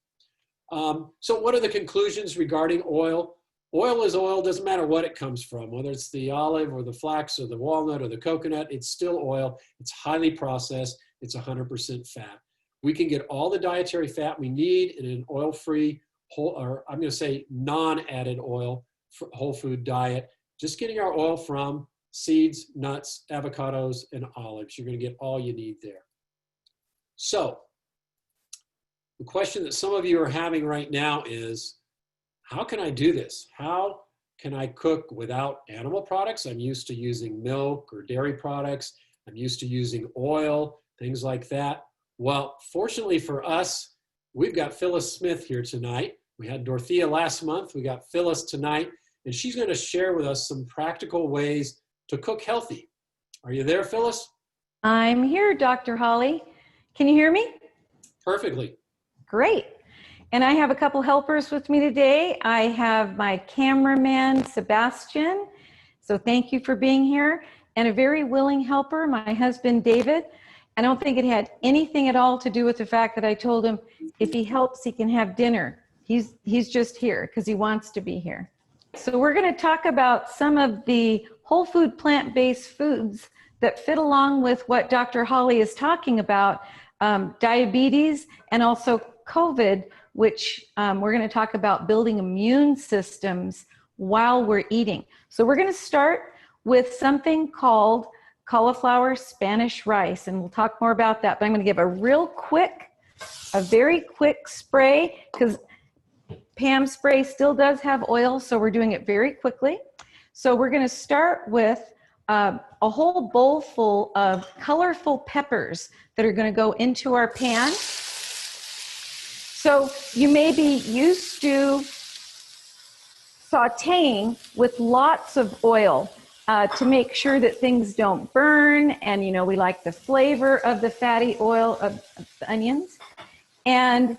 So what are the conclusions regarding oil? Oil is oil, doesn't matter what it comes from, whether it's the olive or the flax or the walnut or the coconut, it's still oil. It's highly processed. It's 100% fat. We can get all the dietary fat we need in an oil-free, or I'm going to say non-added oil, whole food diet. Just getting our oil from seeds, nuts, avocados, and olives. You're going to get all you need there. So the question that some of you are having right now is, how can I do this? How can I cook without animal products? I'm used to using milk or dairy products. I'm used to using oil, things like that. Well, fortunately for us, we've got Phyllis Smith here tonight. We had Dorothea last month. We got Phyllis tonight, and she's going to share with us some practical ways to cook healthy. Are you there, Phyllis? I'm here, Dr. Hollie. Can you hear me? Perfectly. Great. And I have a couple helpers with me today. I have my cameraman, Sebastian. So thank you for being here. And a very willing helper, my husband, David. I don't think it had anything at all to do with the fact that I told him if he helps, he can have dinner. He's just here because he wants to be here. So we're going to talk about some of the whole food plant-based foods that fit along with what Dr. Hollie is talking about, diabetes and also COVID, which we're going to talk about building immune systems while we're eating. So we're going to start with something called cauliflower Spanish rice, and we'll talk more about that, but I'm going to give a very quick spray because Pam's spray still does have oil, so we're doing it very quickly. So we're going to start with a whole bowl full of colorful peppers that are going to go into our pan. So you may be used to sauteing with lots of oil to make sure that things don't burn. And, you know, we like the flavor of the fatty oil of the onions. And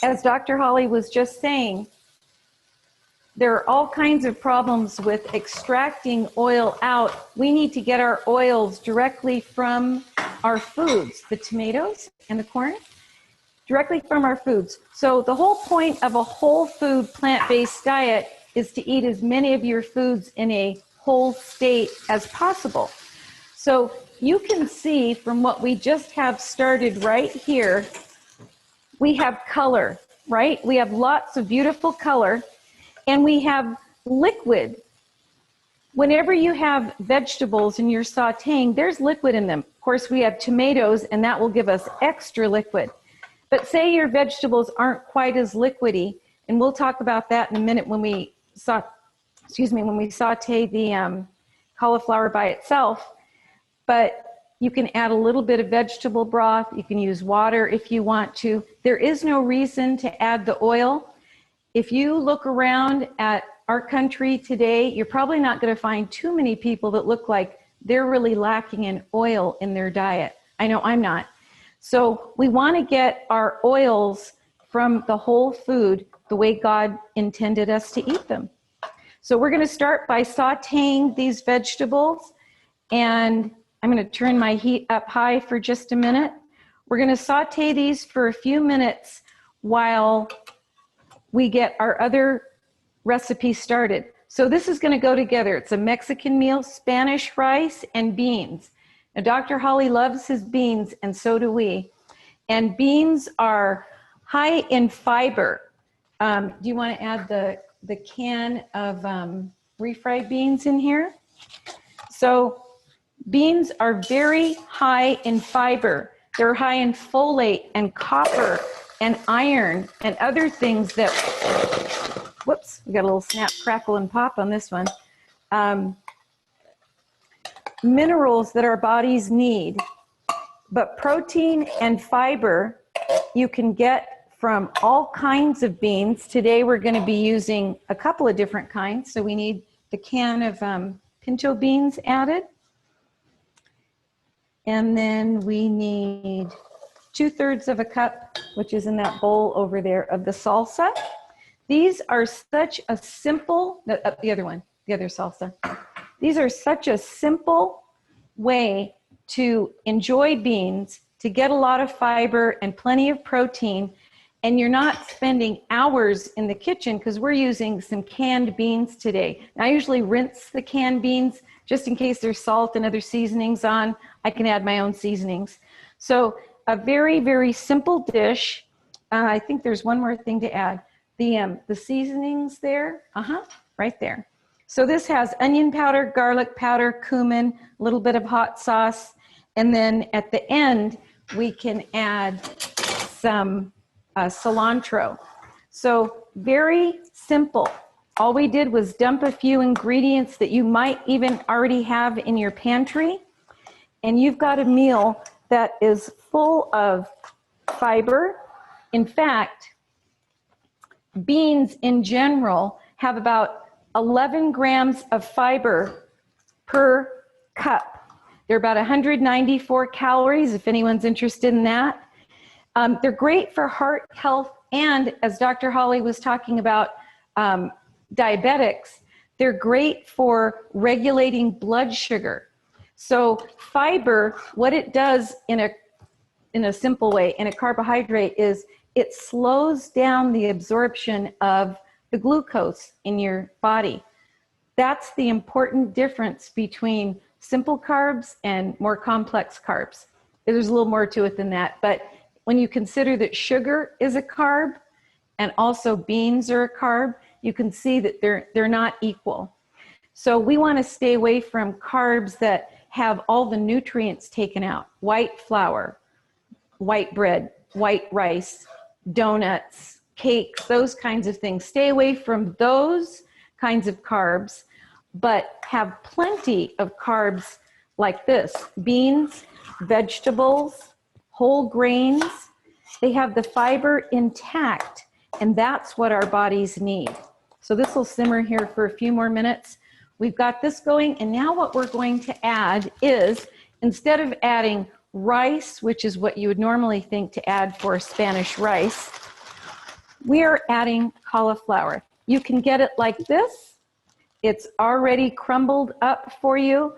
as Dr. Hollie was just saying, there are all kinds of problems with extracting oil out. We need to get our oils directly from our foods, the tomatoes and the corn, directly from our foods. So the whole point of a whole food plant-based diet is to eat as many of your foods in a whole state as possible. So you can see from what we just have started right here, we have color, right? We have lots of beautiful color, and we have liquid whenever you have vegetables and you're sauteing, there's liquid in them. Of course, we have tomatoes, and that will give us extra liquid. But say your vegetables aren't quite as liquidy, and we'll talk about that in a minute when we saute the cauliflower by itself. But you can add a little bit of vegetable broth. You can use water if you want to. There is no reason to add the oil. If you look around at our country today, you're probably not going to find too many people that look like they're really lacking in oil in their diet. I know I'm not. So we want to get our oils from the whole food the way God intended us to eat them. So we're going to start by sauteing these vegetables, and I'm going to turn my heat up high for just a minute. We're going to saute these for a few minutes while we get our other recipe started. So this is going to go together. It's a Mexican meal, Spanish rice and beans. Now, Dr. Hollie loves his beans, and so do we. And beans are high in fiber. Do you want to add the can of refried beans in here? So beans are very high in fiber. They're high in folate and copper and iron and other things that, whoops, we got a little snap, crackle, and pop on this one. Minerals that our bodies need. But protein and fiber you can get from all kinds of beans. Today we're going to be using a couple of different kinds. So we need the can of pinto beans added. And then we need 2/3 of a cup, which is in that bowl over there, of the salsa. These are such a simple, the other salsa. These are such a simple way to enjoy beans, to get a lot of fiber and plenty of protein, and you're not spending hours in the kitchen because we're using some canned beans today. Now, I usually rinse the canned beans just in case there's salt and other seasonings on. I can add my own seasonings. So a very, very simple dish. I think there's one more thing to add. The seasonings there, right there. So this has onion powder, garlic powder, cumin, a little bit of hot sauce, and then at the end, we can add some cilantro. So very simple. All we did was dump a few ingredients that you might even already have in your pantry, and you've got a meal that is full of fiber. In fact, beans in general have about 11 grams of fiber per cup. They're about 194 calories, if anyone's interested in that. They're great for heart health, and as Dr. Hollie was talking about diabetics, they're great for regulating blood sugar. So fiber, what it does in a simple way, in a carbohydrate, is it slows down the absorption of the glucose in your body. That's the important difference between simple carbs and more complex carbs. There's a little more to it than that, but when you consider that sugar is a carb and also beans are a carb, you can see that they're not equal. So we want to stay away from carbs that have all the nutrients taken out. White flour, white bread, white rice, donuts, cakes, those kinds of things. Stay away from those kinds of carbs, but have plenty of carbs like this. Beans, vegetables, whole grains. They have the fiber intact, and that's what our bodies need. So this will simmer here for a few more minutes. We've got this going, and now what we're going to add is, instead of adding rice, which is what you would normally think to add for Spanish rice, we are adding cauliflower. You can get it like this. It's already crumbled up for you.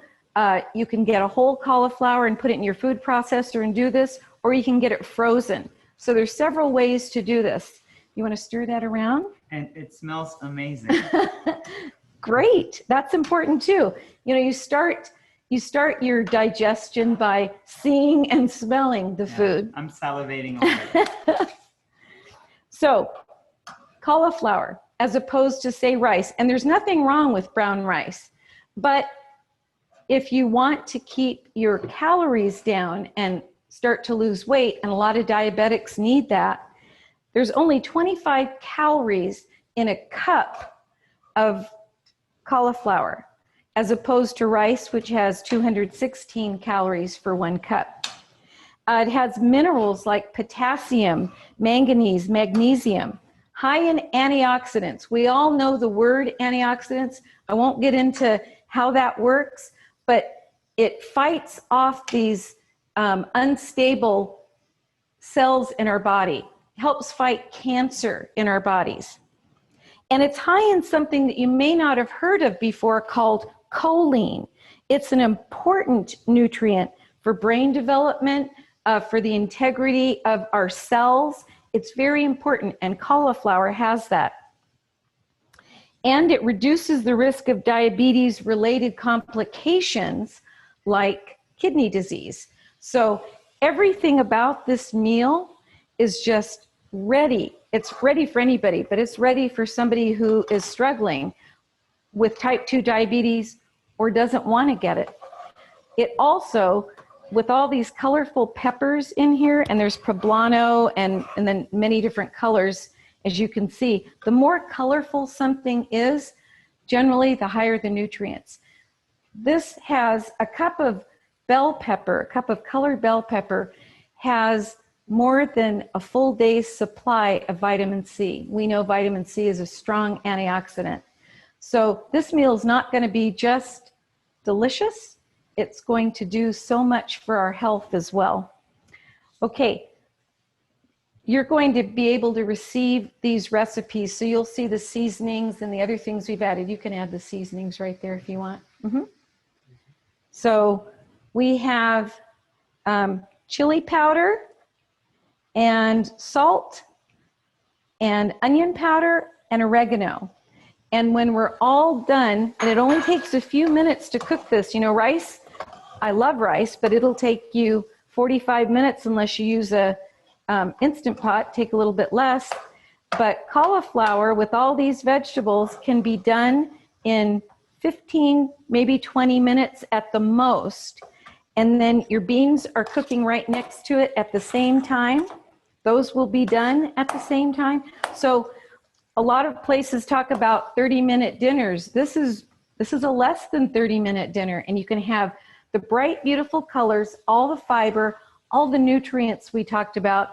You can get a whole cauliflower and put it in your food processor and do this, or you can get it frozen. So there's several ways to do this. You want to stir that around? And it smells amazing. Great. That's important too. You know, you start your digestion by seeing and smelling the food. I'm salivating already. So cauliflower, as opposed to, say, rice. And there's nothing wrong with brown rice, But if you want to keep your calories down and start to lose weight, and a lot of diabetics need that, there's only 25 calories in a cup of cauliflower, as opposed to rice, which has 216 calories for 1 cup. It has minerals like potassium, manganese, magnesium, high in antioxidants. We all know the word antioxidants. I won't get into how that works, but it fights off these unstable cells in our body, helps fight cancer in our bodies. And it's high in something that you may not have heard of before called choline. It's an important nutrient for brain development, for the integrity of our cells. It's very important, and cauliflower has that. And it reduces the risk of diabetes-related complications like kidney disease. So everything about this meal is just ready. It's ready for anybody, but it's ready for somebody who is struggling with type 2 diabetes or doesn't want to get it. It also, with all these colorful peppers in here, and there's poblano and then many different colors, as you can see, the more colorful something is, generally the higher the nutrients. This has a cup of bell pepper, a cup of colored bell pepper has more than a full day's supply of vitamin C. We know vitamin C is a strong antioxidant. So this meal is not going to be just delicious. It's going to do so much for our health as well. Okay, you're going to be able to receive these recipes. So you'll see the seasonings and the other things we've added. You can add the seasonings right there if you want. So we have chili powder and salt and onion powder and oregano. And when we're all done, and it only takes a few minutes to cook this, you know, rice, I love rice, but it'll take you 45 minutes unless you use a Instant Pot, take a little bit less. But cauliflower with all these vegetables can be done in 15, maybe 20 minutes at the most. And then your beans are cooking right next to it at the same time. Those will be done at the same time. So a lot of places talk about 30-minute dinners. This is a less than 30-minute dinner, and you can have the bright, beautiful colors, all the fiber, all the nutrients we talked about,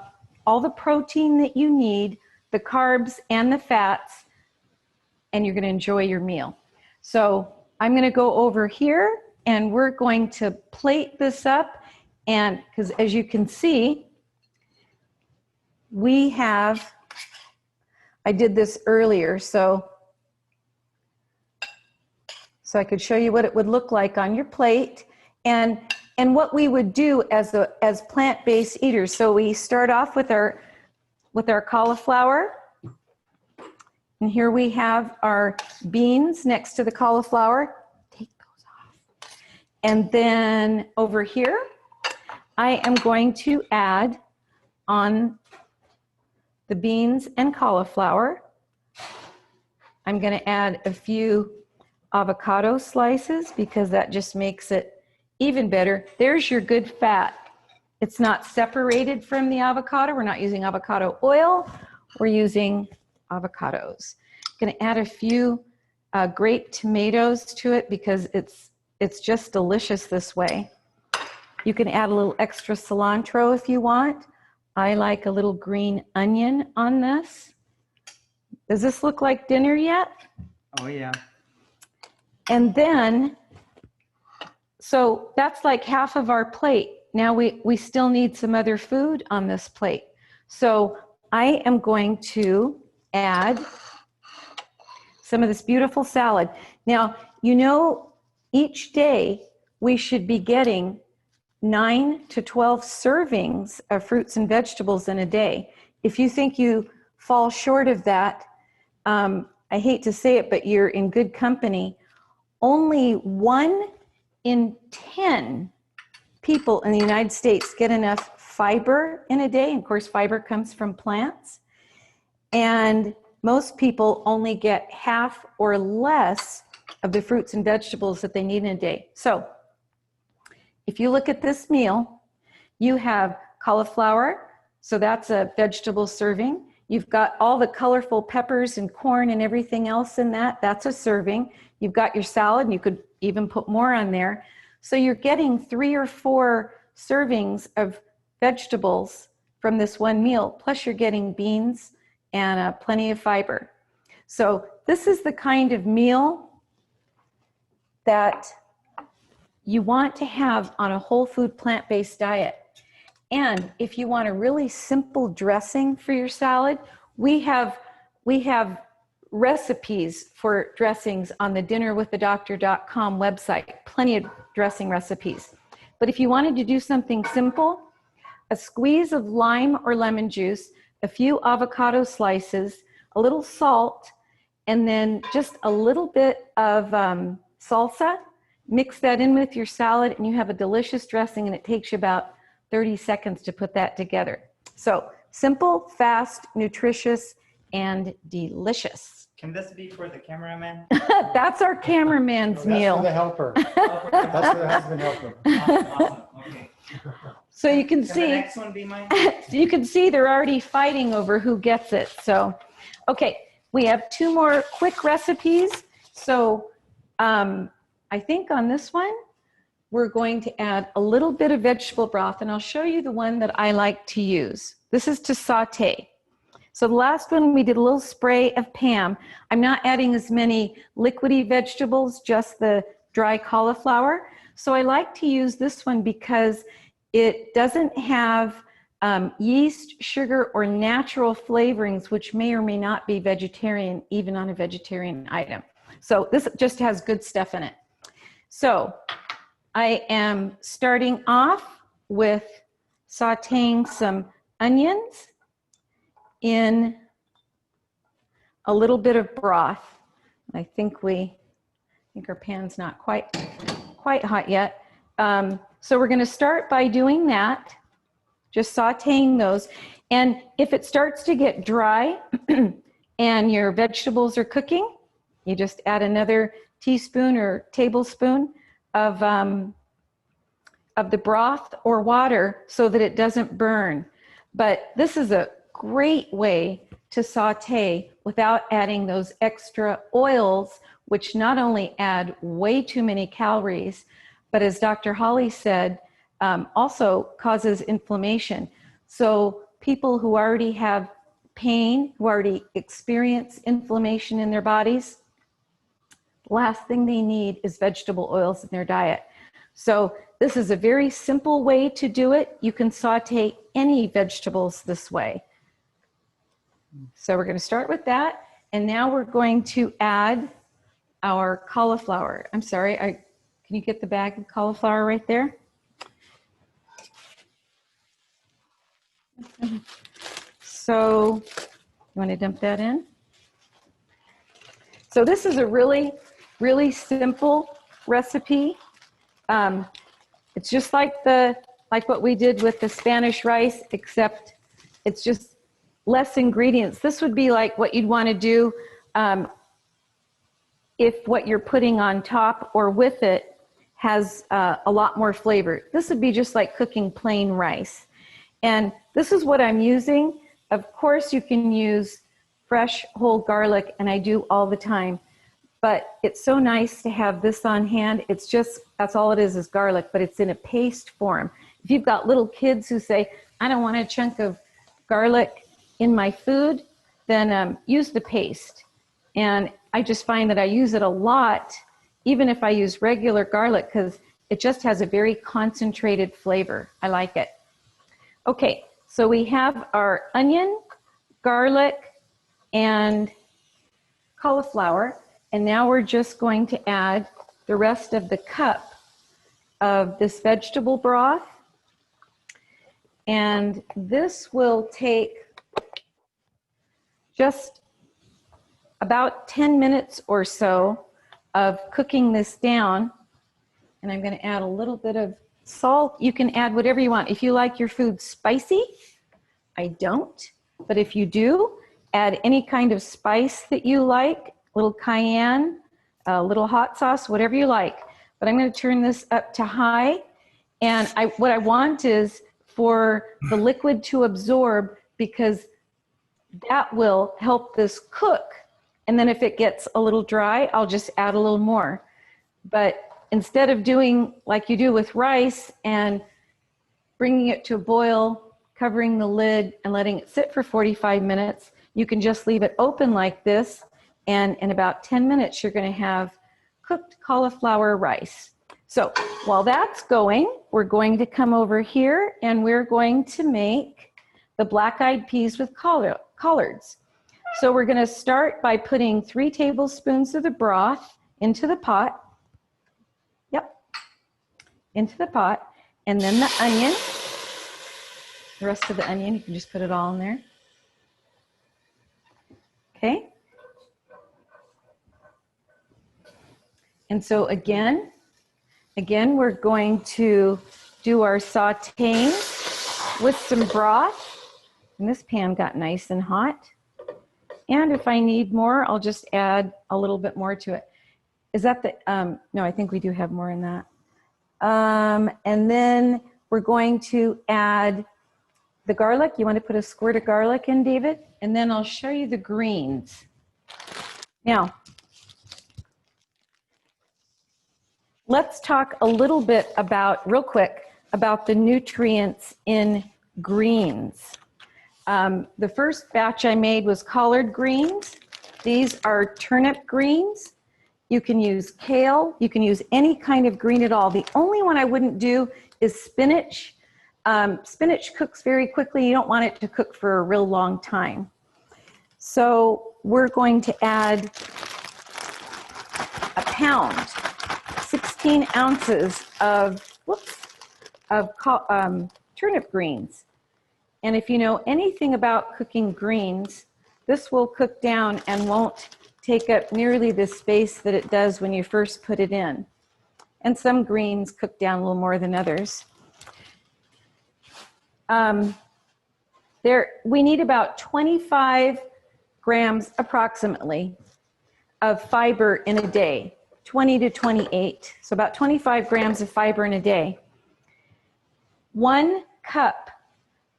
all the protein that you need, the carbs and the fats, and you're going to enjoy your meal. So I'm going to go over here, and we're going to plate this up, and because as you can see, we have, I did this earlier, so I could show you what it would look like on your plate, and what we would do as plant-based eaters. So we start off with our cauliflower, and here we have our beans next to the cauliflower. Take those off. And then over here, I am going to add on the beans and cauliflower. I'm going to add a few avocado slices because that just makes it even better. There's your good fat. It's not separated from the avocado. We're not using avocado oil. We're using avocados. I'm going to add a few grape tomatoes to it because it's just delicious this way. You can add a little extra cilantro if you want. I like a little green onion on this. Does this look like dinner yet? Oh, yeah. And then, so that's like half of our plate. Now we still need some other food on this plate. So I am going to add some of this beautiful salad. Now, you know, each day we should be getting 9 to 12 servings of fruits and vegetables in a day. If you think you fall short of that, I hate to say it, but you're in good company. Only 1 in 10 people in the United States get enough fiber in a day. And of course, fiber comes from plants. And most people only get half or less of the fruits and vegetables that they need in a day. So if you look at this meal, you have cauliflower, so that's a vegetable serving. You've got all the colorful peppers and corn and everything else in that. That's a serving. You've got your salad, and you could even put more on there. So you're getting 3 or 4 servings of vegetables from this one meal, plus you're getting beans and plenty of fiber. So this is the kind of meal that you want to have on a whole food plant-based diet. And if you want a really simple dressing for your salad, we have recipes for dressings on the dinnerwiththedoctor.com website, plenty of dressing recipes. But if you wanted to do something simple, a squeeze of lime or lemon juice, a few avocado slices, a little salt, and then just a little bit of salsa, mix that in with your salad, and you have a delicious dressing, and it takes you about 30 seconds to put that together. So simple, fast, nutritious, and delicious. Can this be for the cameraman? That's our cameraman's meal. That's for the helper. That's for the husband helper. Awesome. Okay. So you can Can the see, next one be mine? you can see they're already fighting over who gets it. So, okay, we have 2 more quick recipes. So I think on this one, we're going to add a little bit of vegetable broth, and I'll show you the one that I like to use. This is to saute. So the last one, we did a little spray of Pam. I'm not adding as many liquidy vegetables, just the dry cauliflower. So I like to use this one because it doesn't have yeast, sugar, or natural flavorings, which may or may not be vegetarian, even on a vegetarian item. So this just has good stuff in it. So I am starting off with sauteing some onions in a little bit of broth. I think our pan's not quite hot yet. So we're going to start by doing that, just sauteing those. And if it starts to get dry and your vegetables are cooking, you just add another teaspoon or tablespoon of the broth or water so that it doesn't burn. But this is a great way to saute without adding those extra oils, which not only add way too many calories, but as Dr. Hollie said, also causes inflammation. So people who already have pain, who already experience inflammation in their bodies, the last thing they need is vegetable oils in their diet. So this is a very simple way to do it. You can saute any vegetables this way. So we're going to start with that. And now we're going to add our cauliflower. I'm sorry, can you get the bag of cauliflower right there? So you want to dump that in? So this is a really simple recipe. It's just like what we did with the Spanish rice, except it's just less ingredients. This would be like what you'd want to do if what you're putting on top or with it has a lot more flavor. This would be just like cooking plain rice. And this is what I'm using. Of course, you can use fresh whole garlic, and I do all the time. But it's so nice to have this on hand. It's just, that's all it is garlic, but it's in a paste form. If you've got little kids who say, I don't want a chunk of garlic in my food, then use the paste. And I just find that I use it a lot, even if I use regular garlic, because it just has a very concentrated flavor. I like it. Okay, so we have our onion, garlic, and cauliflower. And now we're just going to add the rest of the cup of this vegetable broth. And this will take just about 10 minutes or so of cooking this down. And I'm going to add a little bit of salt. You can add whatever you want. If you like your food spicy, I don't. But if you do, add any kind of spice that you like. Little cayenne, a little hot sauce, whatever you like. But I'm going to turn this up to high. And what I want is for the liquid to absorb, because that will help this cook. And then if it gets a little dry, I'll just add a little more. But instead of doing like you do with rice and bringing it to a boil, covering the lid and letting it sit for 45 minutes, you can just leave it open like this. And in about 10 minutes, you're going to have cooked cauliflower rice. So while that's going, we're going to come over here and we're going to make the black-eyed peas with collards. So we're going to start by putting 3 tablespoons of the broth into the pot. Yep, into the pot. And then the onion, the rest of the onion, you can just put it all in there. Okay. And so again, we're going to do our sauteing with some broth. And this pan got nice and hot. And if I need more, I'll just add a little bit more to it. Is that the, no, I think we do have more in that. And then we're going to add the garlic. You want to put a squirt of garlic in, David? And then I'll show you the greens. Now, let's talk a little bit about, real quick, about the nutrients in greens. The first batch I made was collard greens. These are turnip greens. You can use kale. You can use any kind of green at all. The only one I wouldn't do is spinach. Spinach cooks very quickly. You don't want it to cook for a real long time. So we're going to add a pound, 16 ounces of turnip greens. And if you know anything about cooking greens, this will cook down and won't take up nearly the space that it does when you first put it in. And some greens cook down a little more than others. We need about 25 grams approximately of fiber in a day, 20 to 28. So about 25 grams of fiber in a day. 1 cup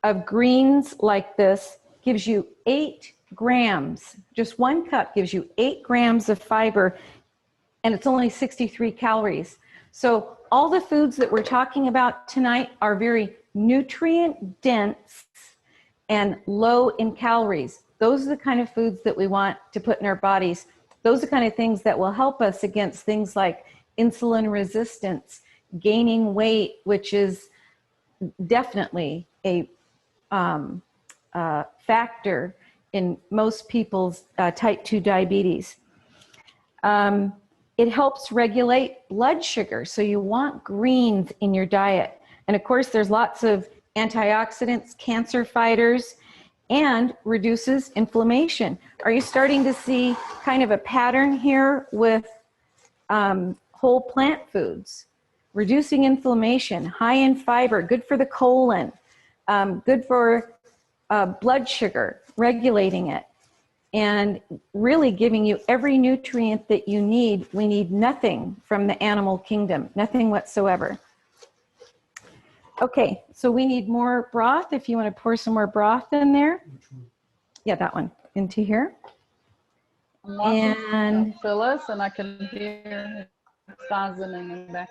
of greens like this gives you 8 grams. Just 1 cup gives you 8 grams of fiber, and it's only 63 calories. So all the foods that we're talking about tonight are very nutrient dense and low in calories. Those are the kind of foods that we want to put in our bodies. Those are the kind of things that will help us against things like insulin resistance, gaining weight, which is definitely a factor in most people's type 2 diabetes. It helps regulate blood sugar, so you want greens in your diet. And of course, there's lots of antioxidants, cancer fighters, and reduces inflammation. Are you starting to see kind of a pattern here with whole plant foods? Reducing inflammation, high in fiber, good for the colon, good for blood sugar, regulating it, and really giving you every nutrient that you need. We need nothing from the animal kingdom, nothing whatsoever. Okay, so we need more broth. If you want to pour some more broth in there. Yeah, that one into here. And Phyllis, and I can hear Sazen in the back.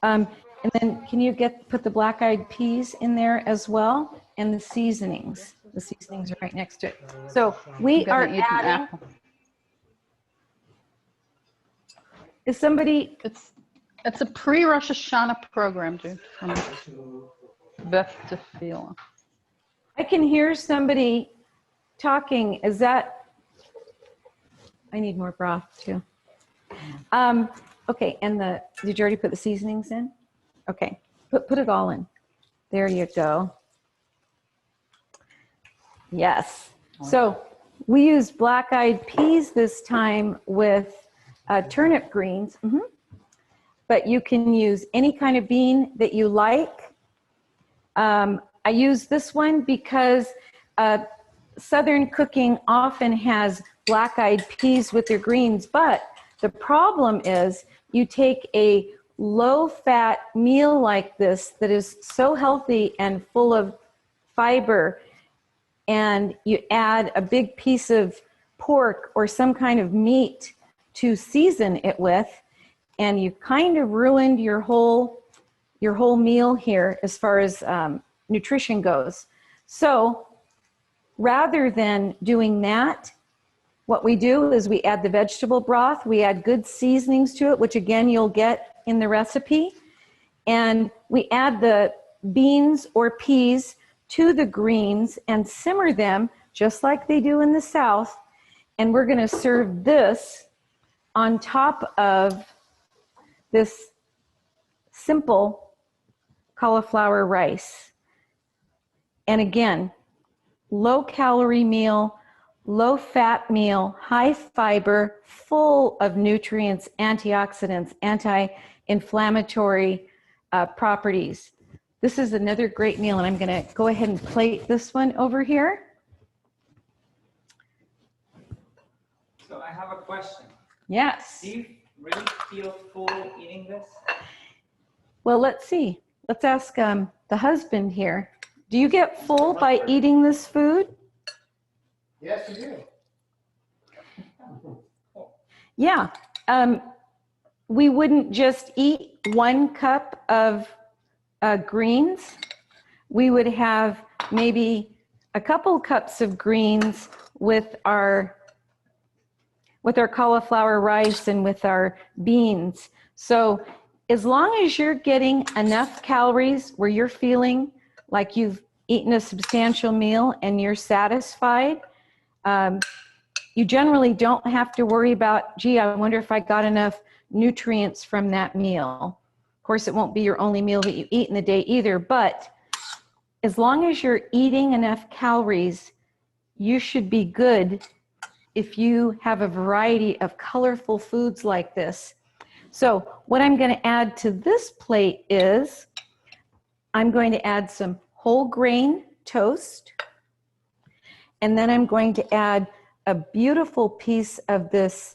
And then can you put the black-eyed peas in there as well, and the seasonings. The seasonings are right next to it. So we are adding. Is somebody? It's a pre-Rosh Hashanah program, dude. From Beth to Fila. I can hear somebody talking. Is that? I need more broth too. Okay, and did you already put the seasonings in? Okay, put it all in. There you go. Yes. So we used black-eyed peas this time with turnip greens. But you can use any kind of bean that you like. I use this one because Southern cooking often has black-eyed peas with their greens, but The problem is you take a low-fat meal like this that is so healthy and full of fiber, and you add a big piece of pork or some kind of meat to season it with, and you kind of ruined your whole meal here as far as nutrition goes. So rather than doing that, what we do is we add the vegetable broth, we add good seasonings to it, which again you'll get in the recipe, and we add the beans or peas to the greens and simmer them just like they do in the South. And we're going to serve this on top of this simple cauliflower rice. And again, low calorie meal, low fat meal, high fiber, full of nutrients, antioxidants, anti-inflammatory properties. This is another great meal, and I'm going to go ahead and plate this one over here. So I have a question. Yes. Do you really feel full eating this? Well, let's see. Let's ask the husband here. Do you get full by eating this food? Yes, you do. Yeah. We wouldn't just eat 1 cup of greens. We would have maybe a couple cups of greens with our cauliflower rice and with our beans. So as long as you're getting enough calories where you're feeling like you've eaten a substantial meal and you're satisfied, you generally don't have to worry about, gee, I wonder if I got enough nutrients from that meal. Of course, it won't be your only meal that you eat in the day either, but as long as you're eating enough calories, you should be good if you have a variety of colorful foods like this. So what I'm going to add to this plate is I'm going to add some whole grain toast, and then I'm going to add a beautiful piece of this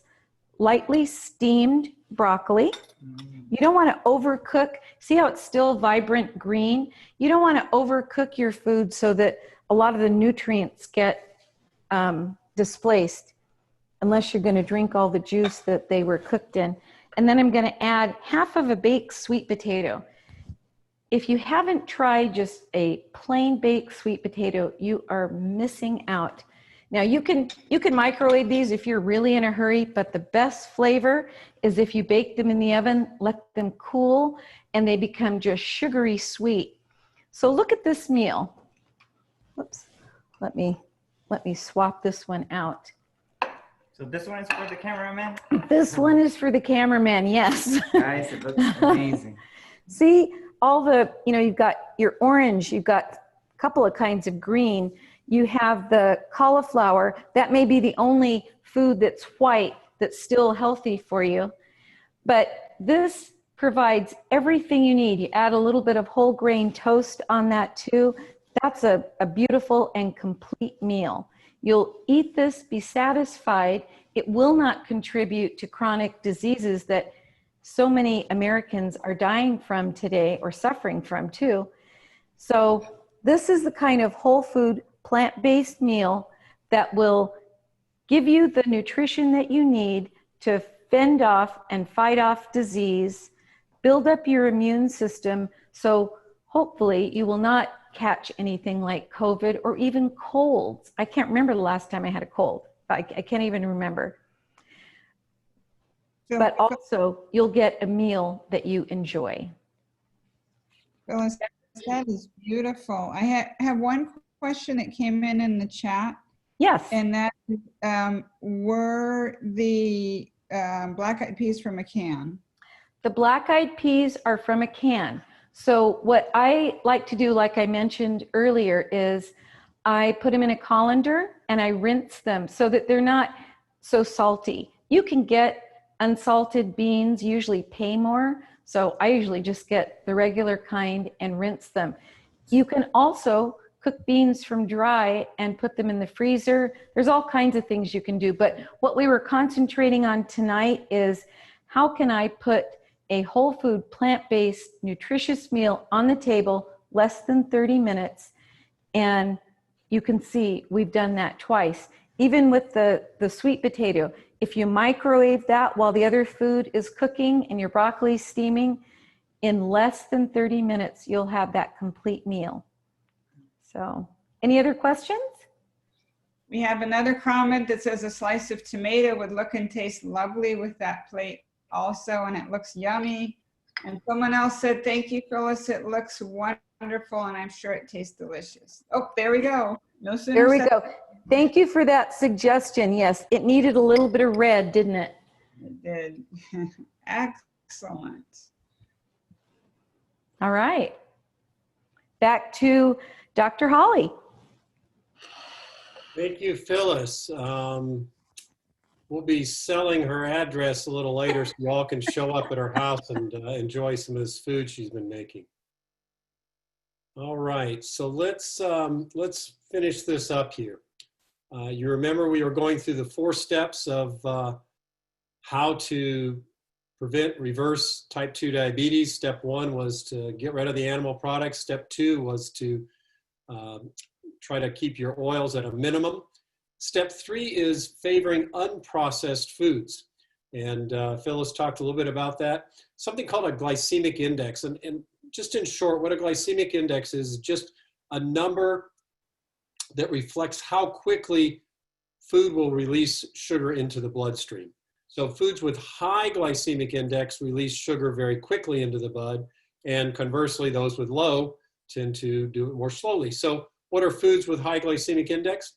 lightly steamed broccoli. You don't want to overcook. See how it's still vibrant green? You don't want to overcook your food so that a lot of the nutrients get displaced, unless you're going to drink all the juice that they were cooked in. And then I'm going to add half of a baked sweet potato. If you haven't tried just a plain baked sweet potato, you are missing out. Now you can microwave these if you're really in a hurry, but the best flavor is if you bake them in the oven, let them cool, and they become just sugary sweet. So look at this meal. Whoops, let me swap this one out. So this one is for the cameraman? This one is for the cameraman, yes. Guys, it looks amazing. See, all the, you've got your orange, you've got a couple of kinds of green, you have the cauliflower. That may be the only food that's white that's still healthy for you. But this provides everything you need. You add a little bit of whole grain toast on that too. That's a beautiful and complete meal. You'll eat this, be satisfied. It will not contribute to chronic diseases that so many Americans are dying from today, or suffering from too. So this is the kind of whole food, plant-based meal that will give you the nutrition that you need to fend off and fight off disease, build up your immune system, so hopefully you will not catch anything like COVID or even colds. I can't remember the last time I had a cold. I can't even remember. But also, you'll get a meal that you enjoy. Phyllis, that is beautiful. I have one question that came in the chat. Yes. And that were the black-eyed peas from a can? The black-eyed peas are from a can. So what I like to do, like I mentioned earlier, is I put them in a colander and I rinse them so that they're not so salty. You can get unsalted beans, usually pay more. So I usually just get the regular kind and rinse them. You can also cook beans from dry and put them in the freezer. There's all kinds of things you can do, but what we were concentrating on tonight is how can I put a whole food, plant-based, nutritious meal on the table, less than 30 minutes. And you can see we've done that twice. Even with the sweet potato, if you microwave that while the other food is cooking and your broccoli steaming, in less than 30 minutes, you'll have that complete meal. So, any other questions? We have another comment that says a slice of tomato would look and taste lovely with that plate also, and it looks yummy. And someone else said, thank you, Phyllis. It looks wonderful, and I'm sure it tastes delicious. Oh, there we go. No sooner There we said- go. Thank you for that suggestion. Yes, it needed a little bit of red, didn't it? It did. Excellent. All right. Back to Dr. Hollie. Thank you, Phyllis. We'll be selling her address a little later so you all can show up at her house and enjoy some of this food she's been making. All right, so let's finish this up here. You remember we were going through the 4 steps of how to prevent, reverse type 2 diabetes. Step 1 was to get rid of the animal products. Step 2 was to try to keep your oils at a minimum. Step 3 is favoring unprocessed foods. And Phyllis talked a little bit about that. Something called a glycemic index. And just in short, what a glycemic index is just a number that reflects how quickly food will release sugar into the bloodstream. So foods with high glycemic index release sugar very quickly into the blood, and conversely, those with low tend to do it more slowly. So what are foods with high glycemic index?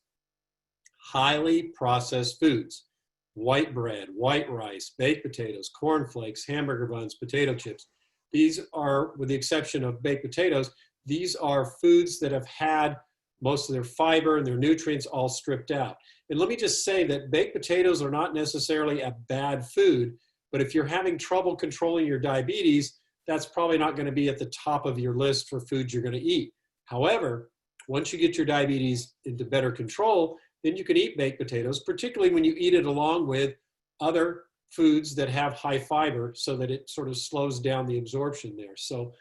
Highly processed foods. White bread, white rice, baked potatoes, cornflakes, hamburger buns, potato chips. These are, with the exception of baked potatoes, these are foods that have had most of their fiber and their nutrients all stripped out. And let me just say that baked potatoes are not necessarily a bad food, but if you're having trouble controlling your diabetes, that's probably not going to be at the top of your list for foods you're going to eat. However, once you get your diabetes into better control, then you can eat baked potatoes, particularly when you eat it along with other foods that have high fiber so that it sort of slows down the absorption there. So,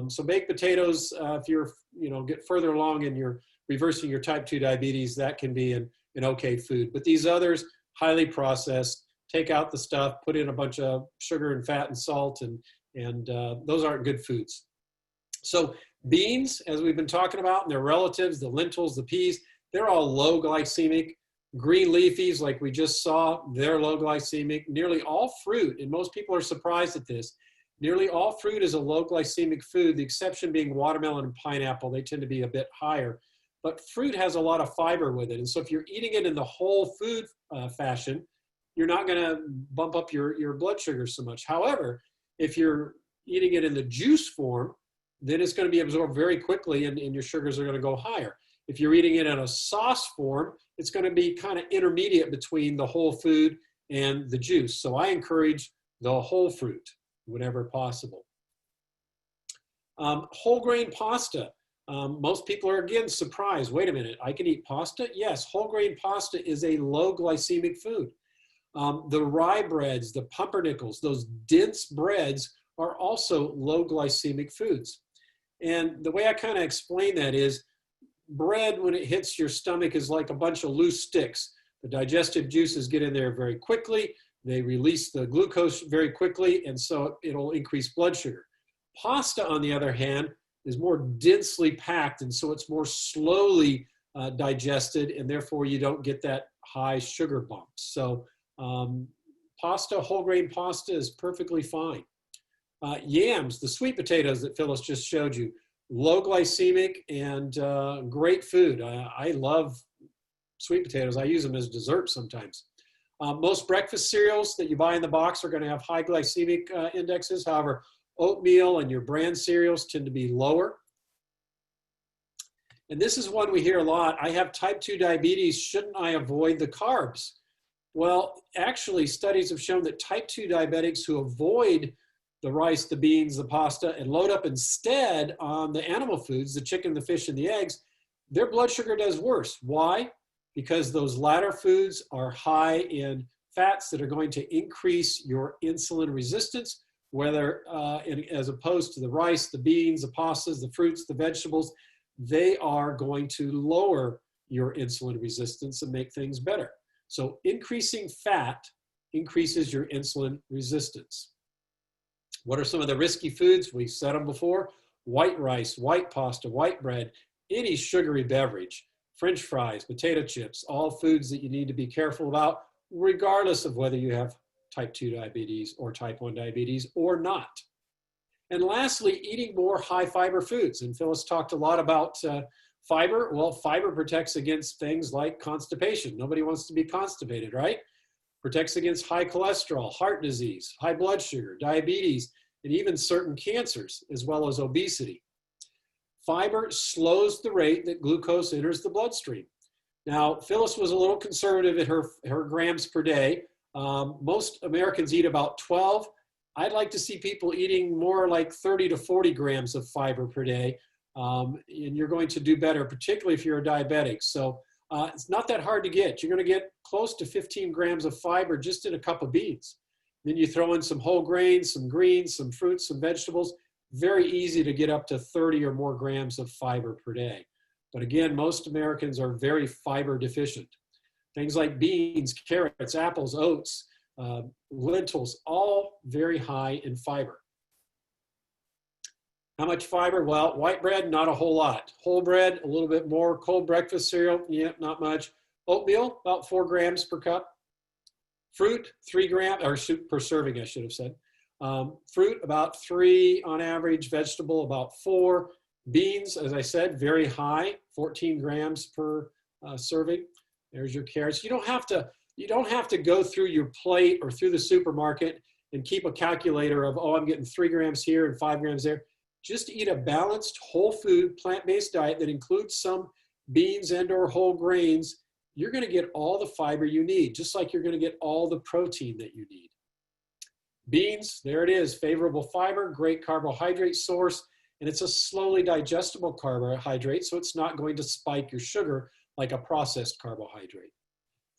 so baked potatoes, if you're, get further along in your reversing your type 2 diabetes, that can be an okay food. But these others, highly processed, take out the stuff, put in a bunch of sugar and fat and salt, and those aren't good foods. So beans, as we've been talking about, and their relatives, the lentils, the peas, they're all low glycemic. Green leafies, like we just saw, they're low glycemic. Nearly all fruit, and most people are surprised at this, nearly all fruit is a low glycemic food, the exception being watermelon and pineapple. They tend to be a bit higher. But fruit has a lot of fiber with it. And so if you're eating it in the whole food fashion, you're not going to bump up your blood sugar so much. However, if you're eating it in the juice form, then it's going to be absorbed very quickly and your sugars are going to go higher. If you're eating it in a sauce form, it's going to be kind of intermediate between the whole food and the juice. So I encourage the whole fruit whenever possible. Whole grain pasta. Most people are, again, surprised. Wait a minute, I can eat pasta? Yes, whole grain pasta is a low glycemic food. The rye breads, the pumpernickels, those dense breads are also low glycemic foods. And the way I kind of explain that is bread, when it hits your stomach, is like a bunch of loose sticks. The digestive juices get in there very quickly. They release the glucose very quickly, and so it'll increase blood sugar. Pasta, on the other hand, is more densely packed, and so it's more slowly digested, and therefore you don't get that high sugar bump. So pasta, whole grain pasta is perfectly fine. Yams, the sweet potatoes that Phyllis just showed you, low glycemic and great food. I love sweet potatoes. I use them as dessert sometimes. Most breakfast cereals that you buy in the box are going to have high glycemic indexes. However, oatmeal and your bran cereals tend to be lower. And this is one we hear a lot. I have type 2 diabetes. Shouldn't I avoid the carbs? Well, actually, studies have shown that type 2 diabetics who avoid the rice, the beans, the pasta, and load up instead on the animal foods, the chicken, the fish, and the eggs, their blood sugar does worse. Why? Because those latter foods are high in fats that are going to increase your insulin resistance, whether as opposed to the rice, the beans, the pastas, the fruits, the vegetables, they are going to lower your insulin resistance and make things better. So increasing fat increases your insulin resistance. What are some of the risky foods? We've said them before. White rice, white pasta, white bread, any sugary beverage, French fries, potato chips, all foods that you need to be careful about, regardless of whether you have type 2 diabetes or type 1 diabetes or not. And lastly, eating more high fiber foods. And Phyllis talked a lot about fiber. Well, fiber protects against things like constipation. Nobody wants to be constipated, right? Protects against high cholesterol, heart disease, high blood sugar, diabetes, and even certain cancers, as well as obesity. Fiber slows the rate that glucose enters the bloodstream. Now, Phyllis was a little conservative at her grams per day. Most Americans eat about 12. I'd like to see people eating more like 30 to 40 grams of fiber per day. And you're going to do better, particularly if you're a diabetic. So it's not that hard to get. You're going to get close to 15 grams of fiber just in a cup of beans. Then you throw in some whole grains, some greens, some fruits, some vegetables. Very easy to get up to 30 or more grams of fiber per day. But again, most Americans are very fiber deficient. Things like beans, carrots, apples, oats, lentils, all very high in fiber. How much fiber? Well, white bread, not a whole lot. Whole bread, a little bit more. Cold breakfast cereal, yeah, not much. Oatmeal, about 4 grams per cup. Fruit, 3 grams, or per serving, I should have said. Fruit, about 3 on average. Vegetable, about 4. Beans, as I said, very high, 14 grams per serving. There's your carrots. You don't have to go through your plate or through the supermarket and keep a calculator of, oh, I'm getting 3 grams here and 5 grams there. Just eat a balanced, whole food, plant-based diet that includes some beans and or whole grains. You're going to get all the fiber you need, just like you're going to get all the protein that you need. Beans, there it is, favorable fiber, great carbohydrate source, and it's a slowly digestible carbohydrate, so it's not going to spike your sugar like a processed carbohydrate.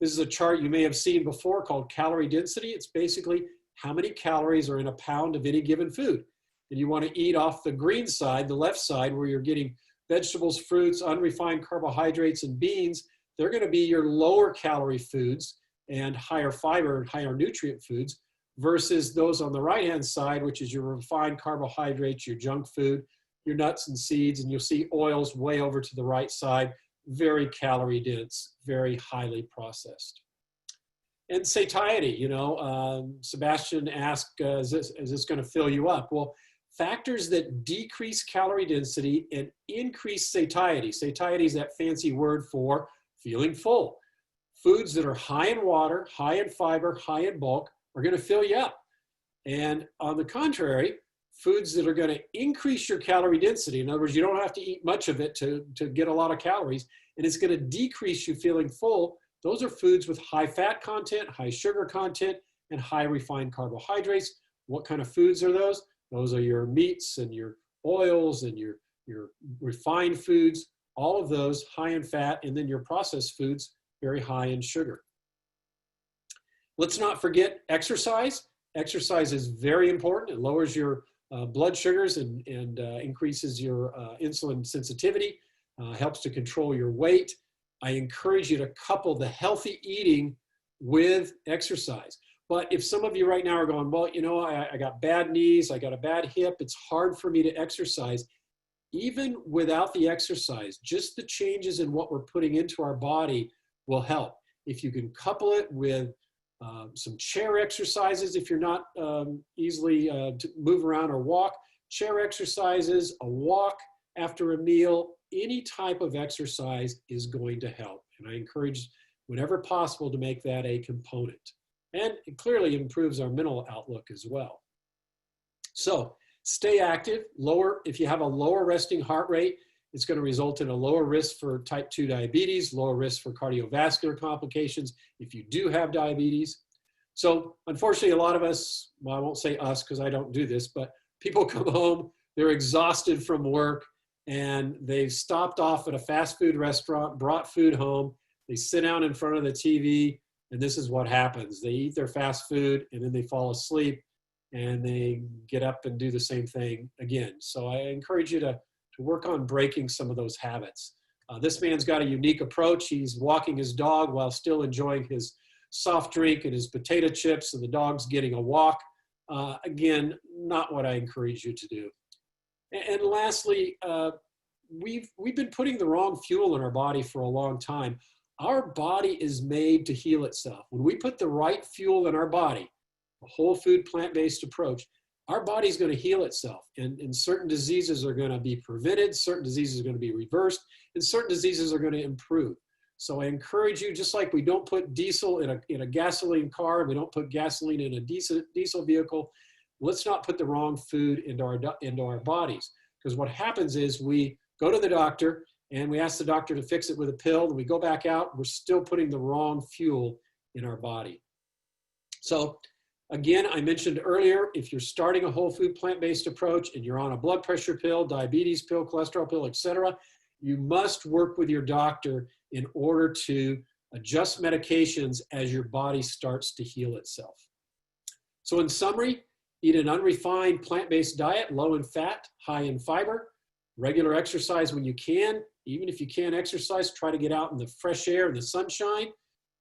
This is a chart you may have seen before called calorie density. It's basically how many calories are in a pound of any given food. And you want to eat off the green side, the left side, where you're getting vegetables, fruits, unrefined carbohydrates, and beans. They're going to be your lower calorie foods and higher fiber and higher nutrient foods versus those on the right-hand side, which is your refined carbohydrates, your junk food, your nuts and seeds, and you'll see oils way over to the right side, very calorie dense, very highly processed. And satiety, Sebastian asked, is this going to fill you up? Well, factors that decrease calorie density and increase satiety. Satiety is that fancy word for feeling full. Foods that are high in water, high in fiber, high in bulk are going to fill you up. And on the contrary, foods that are going to increase your calorie density, in other words, you don't have to eat much of it to get a lot of calories, and it's going to decrease you feeling full. Those are foods with high fat content, high sugar content, and high refined carbohydrates. What kind of foods are those? Those are your meats and your oils and your refined foods, all of those high in fat, and then your processed foods, very high in sugar. Let's not forget exercise. Exercise is very important. It lowers your blood sugars and increases your insulin sensitivity, helps to control your weight. I encourage you to couple the healthy eating with exercise. But if some of you right now are going, well, I got bad knees, I got a bad hip, it's hard for me to exercise. Even without the exercise, just the changes in what we're putting into our body will help. If you can couple it with some chair exercises, if you're not easily to move around or walk, chair exercises, a walk after a meal, any type of exercise is going to help. And I encourage, whenever possible, to make that a component. And it clearly improves our mental outlook as well. So stay active. If you have a lower resting heart rate, it's going to result in a lower risk for type 2 diabetes, lower risk for cardiovascular complications if you do have diabetes. So unfortunately, a lot of us, well, I won't say us because I don't do this, but people come home, they're exhausted from work, and they've stopped off at a fast food restaurant, brought food home, they sit down in front of the TV, and this is what happens. They eat their fast food, and then they fall asleep, and they get up and do the same thing again. So I encourage you to work on breaking some of those habits. This man's got a unique approach. He's walking his dog while still enjoying his soft drink and his potato chips, and the dog's getting a walk. Again, not what I encourage you to do. And lastly, we've been putting the wrong fuel in our body for a long time. Our body is made to heal itself. When we put the right fuel in our body, a whole food, plant-based approach, our body's going to heal itself. And certain diseases are going to be prevented, certain diseases are going to be reversed, and certain diseases are going to improve. So I encourage you, just like we don't put diesel in a gasoline car, and we don't put gasoline in a diesel vehicle, let's not put the wrong food into our bodies. Because what happens is we go to the doctor and we ask the doctor to fix it with a pill, and we go back out, we're still putting the wrong fuel in our body. So again, I mentioned earlier, if you're starting a whole food plant-based approach and you're on a blood pressure pill, diabetes pill, cholesterol pill, etc., you must work with your doctor in order to adjust medications as your body starts to heal itself. So in summary, eat an unrefined plant-based diet, low in fat, high in fiber, regular exercise when you can. Even if you can't exercise, try to get out in the fresh air and the sunshine.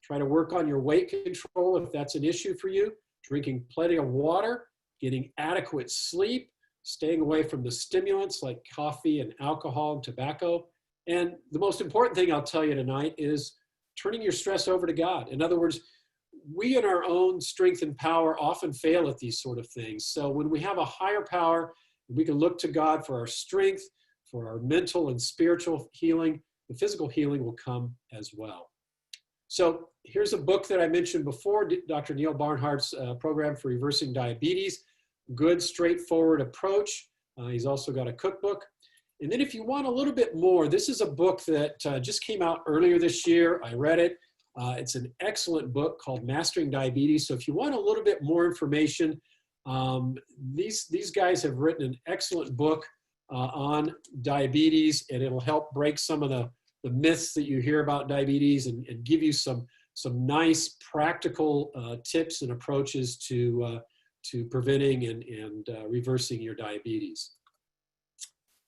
Try to work on your weight control if that's an issue for you. Drinking plenty of water, getting adequate sleep, staying away from the stimulants like coffee and alcohol and tobacco. And the most important thing I'll tell you tonight is turning your stress over to God. In other words, we in our own strength and power often fail at these sort of things. So when we have a higher power, we can look to God for our strength, for our mental and spiritual healing. The physical healing will come as well. So here's a book that I mentioned before, Dr. Neil Barnhart's program for reversing diabetes. Good, straightforward approach. He's also got a cookbook. And then if you want a little bit more, this is a book that just came out earlier this year. I read it. It's an excellent book called Mastering Diabetes. So if you want a little bit more information, these guys have written an excellent book on diabetes, and it'll help break some of the myths that you hear about diabetes and give you some nice practical tips and approaches to preventing and reversing your diabetes.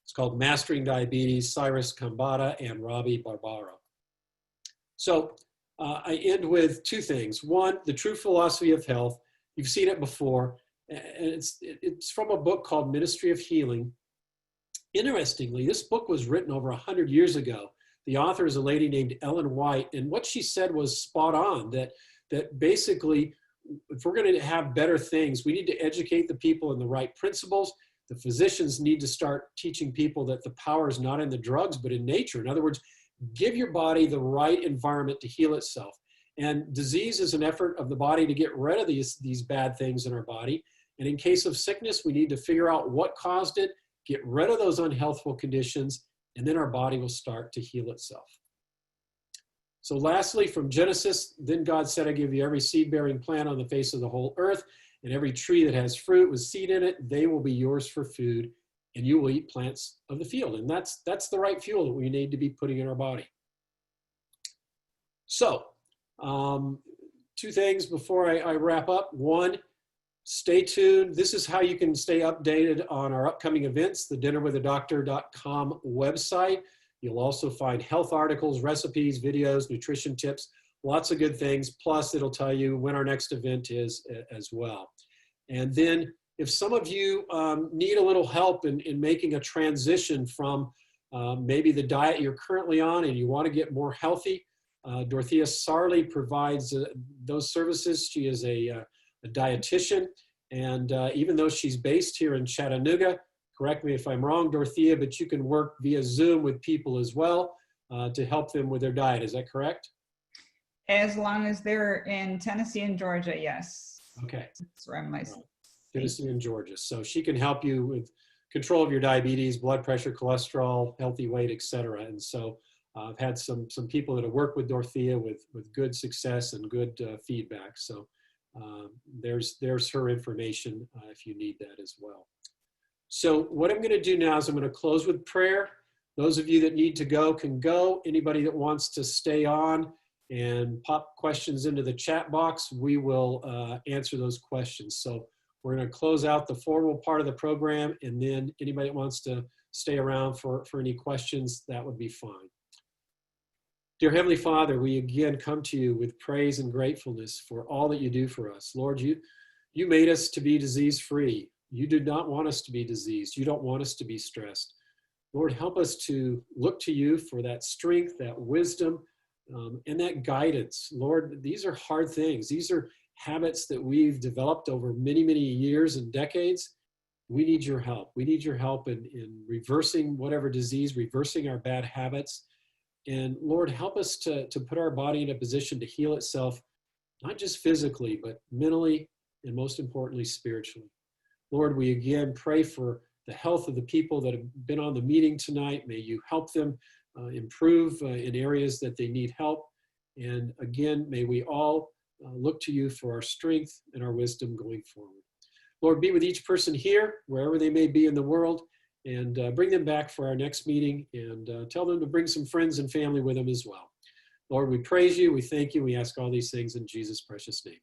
It's called Mastering Diabetes, Cyrus Kambata and Robbie Barbaro. So I end with two things. One, the true philosophy of health. You've seen it before. And it's from a book called Ministry of Healing. Interestingly, this book was written over 100 years ago. The author is a lady named Ellen White, and what she said was spot on, that basically, if we're going to have better things, we need to educate the people in the right principles. The physicians need to start teaching people that the power is not in the drugs, but in nature. In other words, give your body the right environment to heal itself. And disease is an effort of the body to get rid of these bad things in our body. And in case of sickness, we need to figure out what caused it, get rid of those unhealthful conditions, and then our body will start to heal itself. So lastly, from Genesis, then God said, I give you every seed-bearing plant on the face of the whole earth, and every tree that has fruit with seed in it, they will be yours for food, and you will eat plants of the field. And that's the right fuel that we need to be putting in our body. So, two things before I wrap up. One, stay tuned. This is how you can stay updated on our upcoming events, the dinnerwithadoctor.com website. You'll also find health articles, recipes, videos, nutrition tips, lots of good things. Plus, it'll tell you when our next event is as well. And then if some of you need a little help in making a transition from maybe the diet you're currently on and you want to get more healthy, Dorothea Sarli provides those services. She is a dietitian, and even though she's based here in Chattanooga, correct me if I'm wrong, Dorothea, but you can work via Zoom with people as well to help them with their diet. Is that correct? As long as they're in Tennessee and Georgia, yes. Okay. That's where I'm licensed. Tennessee and Georgia. So she can help you with control of your diabetes, blood pressure, cholesterol, healthy weight, etc. And so I've had some people that have worked with Dorothea with good success and good feedback. So there's her information if you need that as well. So what I'm going to do now is I'm going to close with prayer. Those of you that need to go can go. Anybody that wants to stay on and pop questions into the chat box, we will answer those questions. So we're going to close out the formal part of the program, and then anybody that wants to stay around for any questions, that would be fine. Dear Heavenly Father, we again come to you with praise and gratefulness for all that you do for us. Lord, you made us to be disease-free. You did not want us to be diseased. You don't want us to be stressed. Lord, help us to look to you for that strength, that wisdom, and that guidance. Lord, these are hard things. These are habits that we've developed over many, many years and decades. We need your help. We need your help in reversing whatever disease, reversing our bad habits. And Lord, help us to put our body in a position to heal itself, not just physically, but mentally, and most importantly, spiritually. Lord, we again pray for the health of the people that have been on the meeting tonight. May you help them improve in areas that they need help. And again, may we all look to you for our strength and our wisdom going forward. Lord, be with each person here, wherever they may be in the world, and bring them back for our next meeting, and tell them to bring some friends and family with them as well. Lord, we praise you, we thank you, we ask all these things in Jesus' precious name.